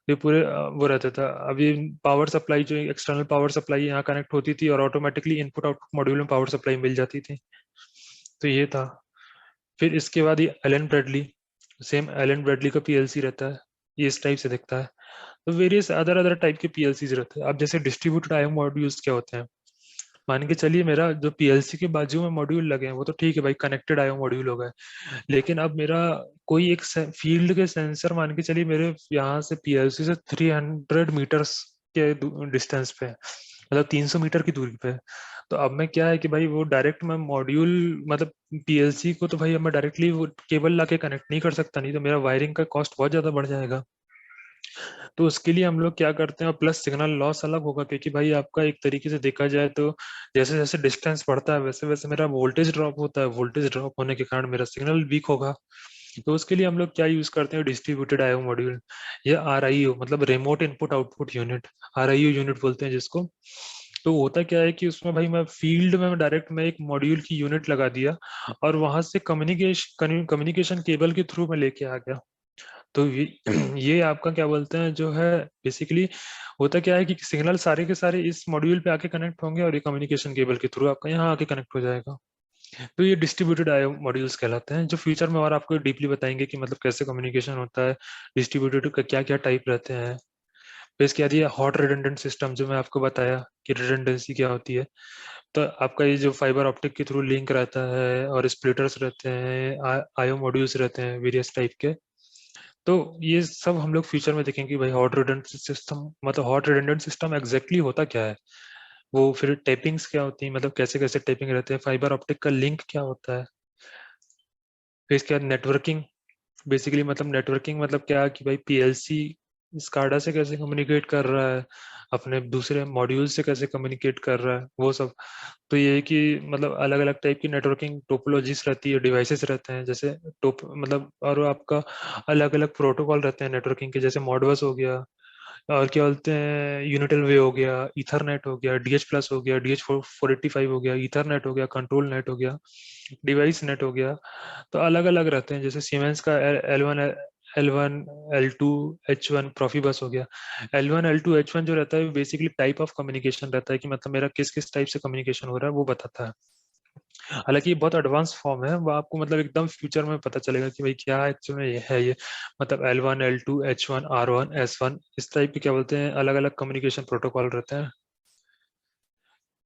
ये पूरे वो रहता था। अब ये पावर सप्लाई जो एक्सटर्नल पावर सप्लाई यहाँ कनेक्ट होती थी और ऑटोमेटिकली इनपुट आउटपुट मॉड्यूल में पावर सप्लाई मिल जाती थी। तो ये था। फिर इसके बाद ये Allen Bradley, same Allen Bradley का पीएलसी रहता है, ये इस टाइप से दिखता है। तो वेरियस अदर अदर टाइप के पीएलसीज रहते हैं। अब जैसे डिस्ट्रीब्यूटेड आईओ मॉड्यूल्स क्या होते हैं, मान के चलिए मेरा जो पीएलसी के बाजू में मॉड्यूल लगे हैं वो तो ठीक है भाई, कनेक्टेड आईओ मॉड्यूल हो गए, लेकिन अब मेरा कोई एक फील्ड के सेंसर मान के चलिए मेरे यहाँ से पीएलसी से 300 मीटर्स के डिस्टेंस पे है, मतलब 300 मीटर की दूरी पे है। तो अब मैं क्या है कि भाई वो डायरेक्ट मैं मॉड्यूल मतलब पीएलसी को तो भाई अब मैं डायरेक्टली वो केबल ला के कनेक्ट नहीं कर सकता, नहीं तो मेरा वायरिंग का कॉस्ट बहुत ज्यादा बढ़ जाएगा। तो उसके लिए हम लोग क्या करते हैं, प्लस सिग्नल लॉस अलग होगा, क्योंकि भाई आपका एक तरीके से देखा जाए तो जैसे जैसे डिस्टेंस बढ़ता है वैसे वैसे मेरा वोल्टेज ड्रॉप होता है, वोल्टेज ड्रॉप होने के कारण मेरा सिग्नल वीक होगा। तो उसके लिए हम लोग क्या यूज करते हैं, डिस्ट्रीब्यूटेड आईओ मॉड्यूल या आरआईयू, मतलब remote input output unit, RIU unit बोलते हैं जिसको। तो होता क्या है कि उसमें भाई मैं फील्ड में डायरेक्ट मैं एक मॉड्यूल की यूनिट लगा दिया और वहां से कम्युनिकेशन केबल के थ्रू मैं लेके आ गया। तो ये आपका क्या बोलते हैं जो है, बेसिकली होता क्या है कि सिग्नल सारे के सारे इस मॉड्यूल पे आके कनेक्ट होंगे और ये कम्युनिकेशन केबल के थ्रू आपका यहाँ आके कनेक्ट हो जाएगा। तो ये डिस्ट्रीब्यूटेड आईओ मॉड्यूल्स कहलाते हैं, जो फ्यूचर में और आपको डीपली बताएंगे कि मतलब कैसे कम्युनिकेशन होता है, डिस्ट्रीब्यूटेड का क्या क्या टाइप रहते हैं। फिर इसके बाद ये हॉट रिडंडेंट सिस्टम, जो मैं आपको बताया कि रिडंडेंसी क्या होती है। तो आपका ये जो फाइबर ऑप्टिक के थ्रू लिंक रहता है और स्प्लिटर्स रहते हैं, आईओ मॉड्यूल्स रहते हैं वेरियस टाइप के। तो ये सब हम लोग फ्यूचर में देखेंगे कि भाई हॉट रिडंडेंट सिस्टम, मतलब हॉट रिडंडेंट सिस्टम एग्जैक्टली होता क्या है, वो फिर टेपिंग्स क्या होती है, मतलब कैसे कैसे टेपिंग रहते हैं, फाइबर ऑप्टिक का लिंक क्या होता है। फिर इसके बाद नेटवर्किंग, बेसिकली मतलब नेटवर्किंग मतलब क्या कि भाई पीएलसी स्काडा से कैसे कम्युनिकेट कर रहा है, अपने दूसरे मॉड्यूल से कैसे कम्युनिकेट कर रहा है, वो सब। तो ये है कि मतलब अलग अलग टाइप की नेटवर्किंग टोपोलॉजीज रहती है, डिवाइसेस रहते हैं जैसे टोप मतलब, और आपका अलग अलग प्रोटोकॉल रहते हैं नेटवर्किंग के, जैसे मॉडबस हो गया, और क्या बोलते हैं यूनिटल वे हो गया, ईथरनेट हो गया, डीएच प्लस हो गया, डीएच 485 हो गया, ईथरनेट हो गया, कंट्रोल नेट हो गया, डिवाइस नेट हो गया। तो अलग अलग रहते हैं, जैसे सीमेंस का L1 L2 H1 प्रोफिबस हो गया। L1 L2 H1 जो रहता है बेसिकली टाइप ऑफ कम्युनिकेशन रहता है, कि मतलब मेरा किस किस टाइप से कम्युनिकेशन हो रहा है वो बताता है। हालांकि ये बहुत एडवांस फॉर्म है, वो आपको मतलब एकदम फ्यूचर में पता चलेगा कि भाई क्या एक्चुअली में ये है ये, मतलब L1 L2 H1 R1 S1 इस टाइप के क्या बोलते हैं अलग अलग कम्युनिकेशन प्रोटोकॉल रहते हैं।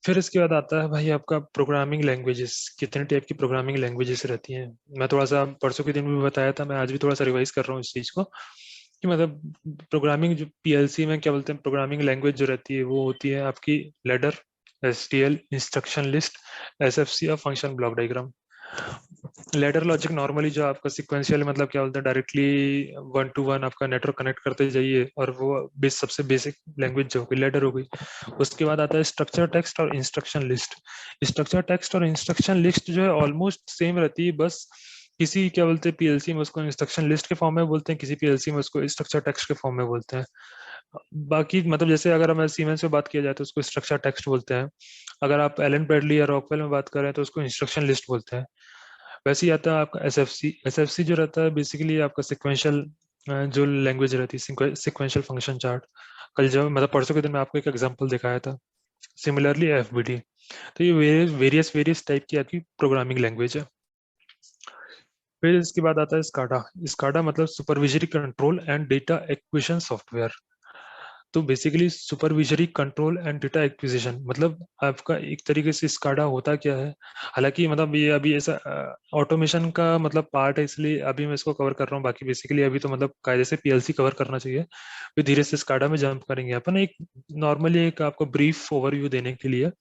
फिर इसके बाद आता है भाई आपका प्रोग्रामिंग लैंग्वेजेस, कितने टाइप की प्रोग्रामिंग लैंग्वेजेस रहती हैं। मैं थोड़ा सा परसों के दिन भी बताया था, मैं आज भी थोड़ा सा रिवाइज कर रहा हूँ इस चीज को, कि मतलब प्रोग्रामिंग जो पीएलसी में क्या बोलते हैं प्रोग्रामिंग लैंग्वेज जो रहती है वो होती है आपकी ladder, STL, instruction list, SFC और function block diagram. Ladder logic normally जो आपका सिक्वेंशियल, मतलब क्या बोलते हैं डायरेक्टली 1 to 1 आपका नेटवर्क कनेक्ट करते जाइए, और वो सबसे बेसिक लैंग्वेज जो होगी लैडर हो गई। उसके बाद आता है स्ट्रक्चर टेक्स्ट और इंस्ट्रक्शन लिस्ट। स्ट्रक्चर टेक्स्ट और इंस्ट्रक्शन लिस्ट जो है ऑलमोस्ट सेम रहती है, बस किसी क्या बोलते हैं पीएलसी में उसको इंस्ट्रक्शन लिस्ट के फॉर्म में बोलते हैं, किसी पीएलसी में उसको स्ट्रक्चर टेक्स्ट के फॉर्म में बोलते हैं। बाकी मतलब जैसे अगर हमें सीमेंस में बात किया जाए तो उसको स्ट्रक्चर टेक्स्ट बोलते हैं, अगर आप एलन ब्रेडली या रॉकवेल में बात कर रहे हैं तो उसको इंस्ट्रक्शन लिस्ट बोलते हैं। वैसे ही आता है आपका एसएफसी। एसएफसी जो रहता है बेसिकली आपका सिक्वेंशियल जो लैंग्वेज रहती है, सिक्वेंशियल फंक्शन चार्ट। कल जब मतलब परसों के दिन मैं आपको एक एग्जांपल दिखाया था। Similarly FBT. तो ये वेरियस वेरियस टाइप की आपकी प्रोग्रामिंग लैंग्वेज है। फिर इसके बाद आता है स्काडा। स्काडा मतलब supervisory control and data acquisition software. तो basically supervisory control and data acquisition, मतलब आपका एक तरीके से स्काडा होता क्या है। हालांकि मतलब ये अभी ऐसा ऑटोमेशन का मतलब पार्ट है, इसलिए अभी मैं इसको कवर कर रहा हूँ, बाकी बेसिकली अभी तो मतलब कायदे से पीएलसी कवर करना चाहिए। फिर धीरे से स्काडा में जंप करेंगे अपन, एक नॉर्मली एक आपको ब्रीफ ओवरव्यू देने के लिए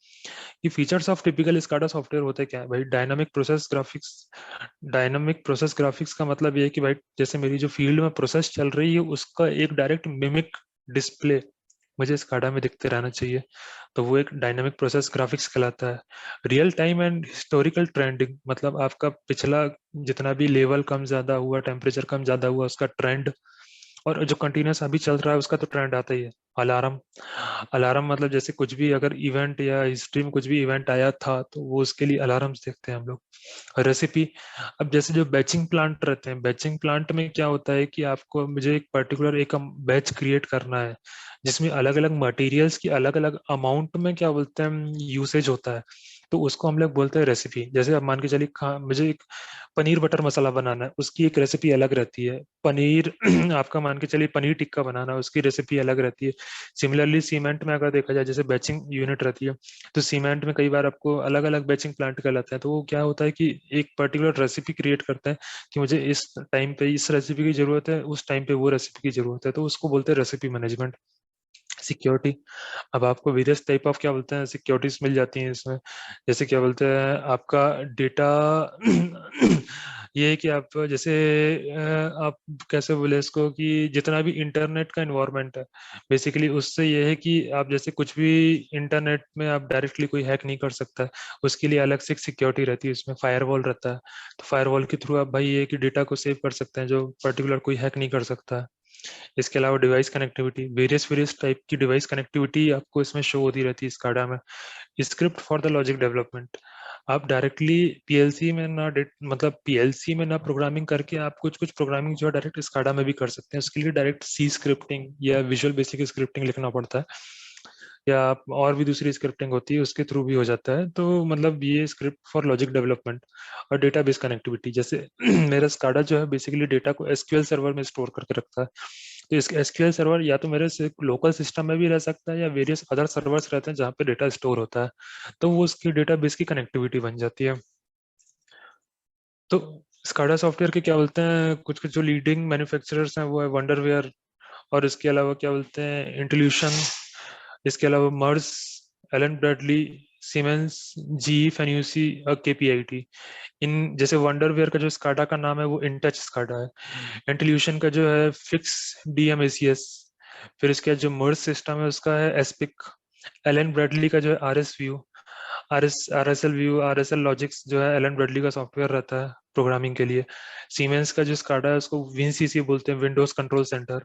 कि features of typical SCADA software होते क्या है भाई। Dynamic process graphics. Dynamic process graphics का मतलब ये है कि भाई जैसे मेरी जो फील्ड में प्रोसेस चल रही है उसका एक डायरेक्ट मिमिक डिस्प्ले मुझे स्काडा में दिखते रहना चाहिए, तो वो एक डायनामिक प्रोसेस ग्राफिक्स कहलाता है। Real time and historical trending, मतलब आपका पिछला जितना भी लेवल कम ज्यादा हुआ, टेम्परेचर कम ज्यादा हुआ, उसका ट्रेंड, और जो कंटिन्यूस अभी चल रहा है उसका तो ट्रेंड आता ही है। अलार्म। अलार्म मतलब जैसे कुछ भी अगर इवेंट या हिस्ट्री में कुछ भी इवेंट आया था तो वो उसके लिए अलार्म्स देखते हैं हम लोग। रेसिपी। अब जैसे जो बैचिंग प्लांट रहते हैं, बैचिंग प्लांट में क्या होता है कि आपको मुझे एक पर्टिकुलर एक बैच क्रिएट करना है जिसमें अलग अलग मटेरियल्स की अलग अलग अमाउंट में क्या बोलते हैं यूसेज होता है। तो उसको हम लोग बोलते हैं रेसिपी। जैसे आप मान के चलिए मुझे एक पनीर बटर मसाला बनाना है, उसकी एक रेसिपी अलग रहती है। पनीर आपका मान के चलिए पनीर टिक्का बनाना है, उसकी रेसिपी अलग रहती है। सिमिलरली सीमेंट में अगर देखा जाए, जैसे बैचिंग यूनिट रहती है, तो सीमेंट में कई बार आपको अलग अलग बैचिंग प्लांट कहलाते हैं। तो वो क्या होता है कि एक पर्टिकुलर रेसिपी क्रिएट करता है कि मुझे इस टाइम पे इस रेसिपी की जरूरत है, उस टाइम पे वो रेसिपी की जरूरत है, तो उसको बोलते हैं रेसिपी मैनेजमेंट। सिक्योरिटी, अब आपको वेरियस टाइप ऑफ क्या बोलते हैं सिक्योरिटीज मिल जाती हैं इसमें। जैसे क्या बोलते हैं आपका डेटा ये है कि आप जैसे आप कैसे बोले इसको कि जितना भी इंटरनेट का इन्वायरमेंट है, बेसिकली उससे ये है कि आप जैसे कुछ भी इंटरनेट में आप डायरेक्टली कोई हैक नहीं कर सकता है, उसके लिए अलग से सिक्योरिटी रहती है, उसमें फायरवॉल रहता है। तो फायरवॉल के थ्रू आप भाई ये कि डेटा को सेव कर सकते हैं जो पर्टिकुलर कोई हैक नहीं कर सकता है। इसके अलावा डिवाइस कनेक्टिविटी, वेरियस टाइप की डिवाइस कनेक्टिविटी आपको इसमें शो होती रहती है स्काडा में। Script for the logic development, आप डायरेक्टली पीएलसी में ना मतलब पीएलसी में ना प्रोग्रामिंग करके आप कुछ कुछ प्रोग्रामिंग जो है डायरेक्ट स्काडा में भी कर सकते हैं। उसके लिए डायरेक्ट सी स्क्रिप्टिंग या विजुअल बेसिक स्क्रिप्टिंग लिखना पड़ता है, या और भी दूसरी स्क्रिप्टिंग होती है, उसके थ्रू भी हो जाता है। तो मतलब ये स्क्रिप्ट फॉर लॉजिक डेवलपमेंट। और डेटाबेस कनेक्टिविटी, जैसे मेरा स्काडा जो है बेसिकली डेटा को एसक्यूएल सर्वर में स्टोर करके रखता है। तो इस एसक्यूएल सर्वर या तो मेरे लोकल सिस्टम में भी रह सकता है, या वेरियस अदर सर्वर्स रहते हैं जहाँ पे डेटा स्टोर होता है, तो वो उसकी डेटाबेस की कनेक्टिविटी बन जाती है। तो स्काडा सॉफ्टवेयर के क्या बोलते हैं कुछ कुछ जो लीडिंग मैन्युफैक्चरर्स हैं वो है वंडरवेयर, और इसके अलावा क्या बोलते हैं इंटेल्यूशन, इसके अलावा मर्स, एलन ब्रैडली, सीमेंस, जी फैन्यूसी और केपीआईटी। इन जैसे वंडरवेयर का जो स्काडा का नाम है वो इनटच स्काडा है। इंटेल्यूशन का जो है फिक्स डीएमएसीएस, फिर इसके बाद जो मर्स सिस्टम है उसका है एस्पिक। एलन ब्रैडली का जो है RS view, RSL view, RSL logics जो है एलन ब्रैडली का सॉफ्टवेयर रहता है प्रोग्रामिंग के लिए। सीमेंस का जो स्काडा है उसको विनसीसी बोलते हैं, विंडोज कंट्रोल सेंटर।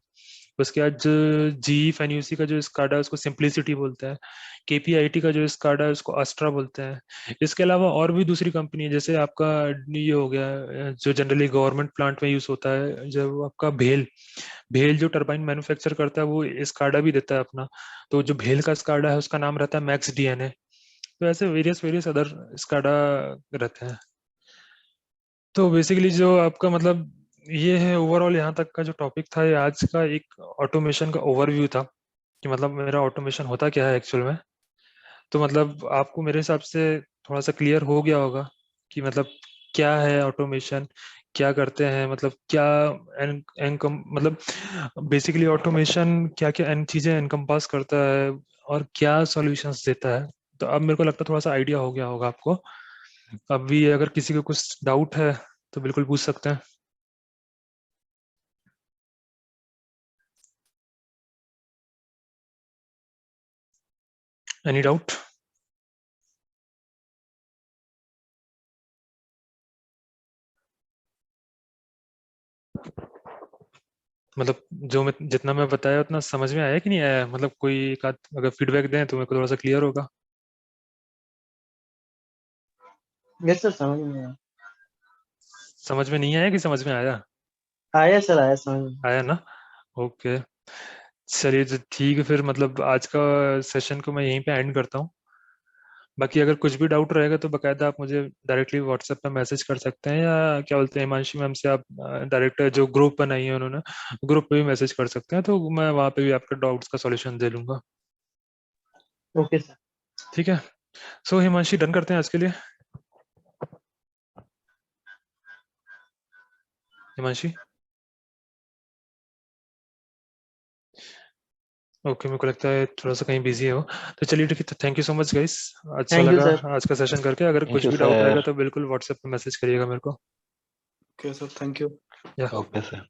उसके बाद जो जी फैन्यूसी का जो स्काडा है उसको सिंप्लिसिटी बोलते हैं। केपीआईटी का जो स्काडा है उसको अस्ट्रा बोलते हैं। इसके अलावा और भी दूसरी कंपनी है, जैसे आपका ये हो गया जो जनरली गवर्नमेंट प्लांट में यूज होता है, जब आपका भेल, भेल जो टरबाइन मैन्युफैक्चर करता है वो स्काडा भी देता है अपना। तो जो भेल का स्काडा है उसका नाम रहता है मैक्स डीएनए। तो ऐसे वेरियस वेरियस अदर स्काडा रहते हैं। तो बेसिकली जो आपका मतलब ये है ओवरऑल यहाँ तक का जो टॉपिक था, ये आज का एक ऑटोमेशन का ओवरव्यू था कि मतलब मेरा ऑटोमेशन होता क्या है एक्चुअल में। तो मतलब आपको मेरे हिसाब से थोड़ा सा क्लियर हो गया होगा कि मतलब क्या है ऑटोमेशन, क्या करते हैं, मतलब क्या मतलब बेसिकली ऑटोमेशन क्या क्या एन चीजें एनकम्पास करता है और क्या सॉल्यूशंस देता है। तो अब मेरे को लगता है थोड़ा सा आइडिया हो गया होगा आपको। अभी अगर किसी को कुछ डाउट है तो बिल्कुल पूछ सकते हैं। Any doubt? मतलब जो मैं जितना मैं बताया उतना समझ में आया कि नहीं आया, मतलब कोई एक आध अगर फीडबैक दें तो मेरे को थोड़ा सा क्लियर होगा।
यस सर, समझ में आया।
समझ में नहीं आया कि समझ में आया?
आया सर, आया, समझ में।
आया ना? ओके, चलिए तो ठीक है फिर, मतलब आज का सेशन को मैं यहीं पे एंड करता हूँ। बाकी अगर कुछ भी डाउट रहेगा तो बकायदा आप मुझे डायरेक्टली व्हाट्सएप पे मैसेज कर सकते हैं, या क्या बोलते हैं हिमांशी मैम से आप डायरेक्ट जो ग्रुप बनाई है उन्होंने, ग्रुप पे भी मैसेज कर सकते हैं, तो मैं वहाँ पे भी आपके डाउट्स का सॉल्यूशन दे लूंगा।
Okay sir.
ठीक है, सो हिमांशी डन करते हैं आज के लिए। हिमांशी ओके, मेरे को लगता है थोड़ा सा कहीं बिजी हो, तो चलिए ठीक है, thank you so much guys, अच्छा
थैंक यू
लगा
सर।
आज का सेशन करके। अगर
थैंक
कुछ
यू
भी डाउट रहेगा
सर।
तो बिल्कुल व्हाट्सएप पे मैसेज करिएगा मेरे को।
Okay sir, thank you.
या
ओके सर।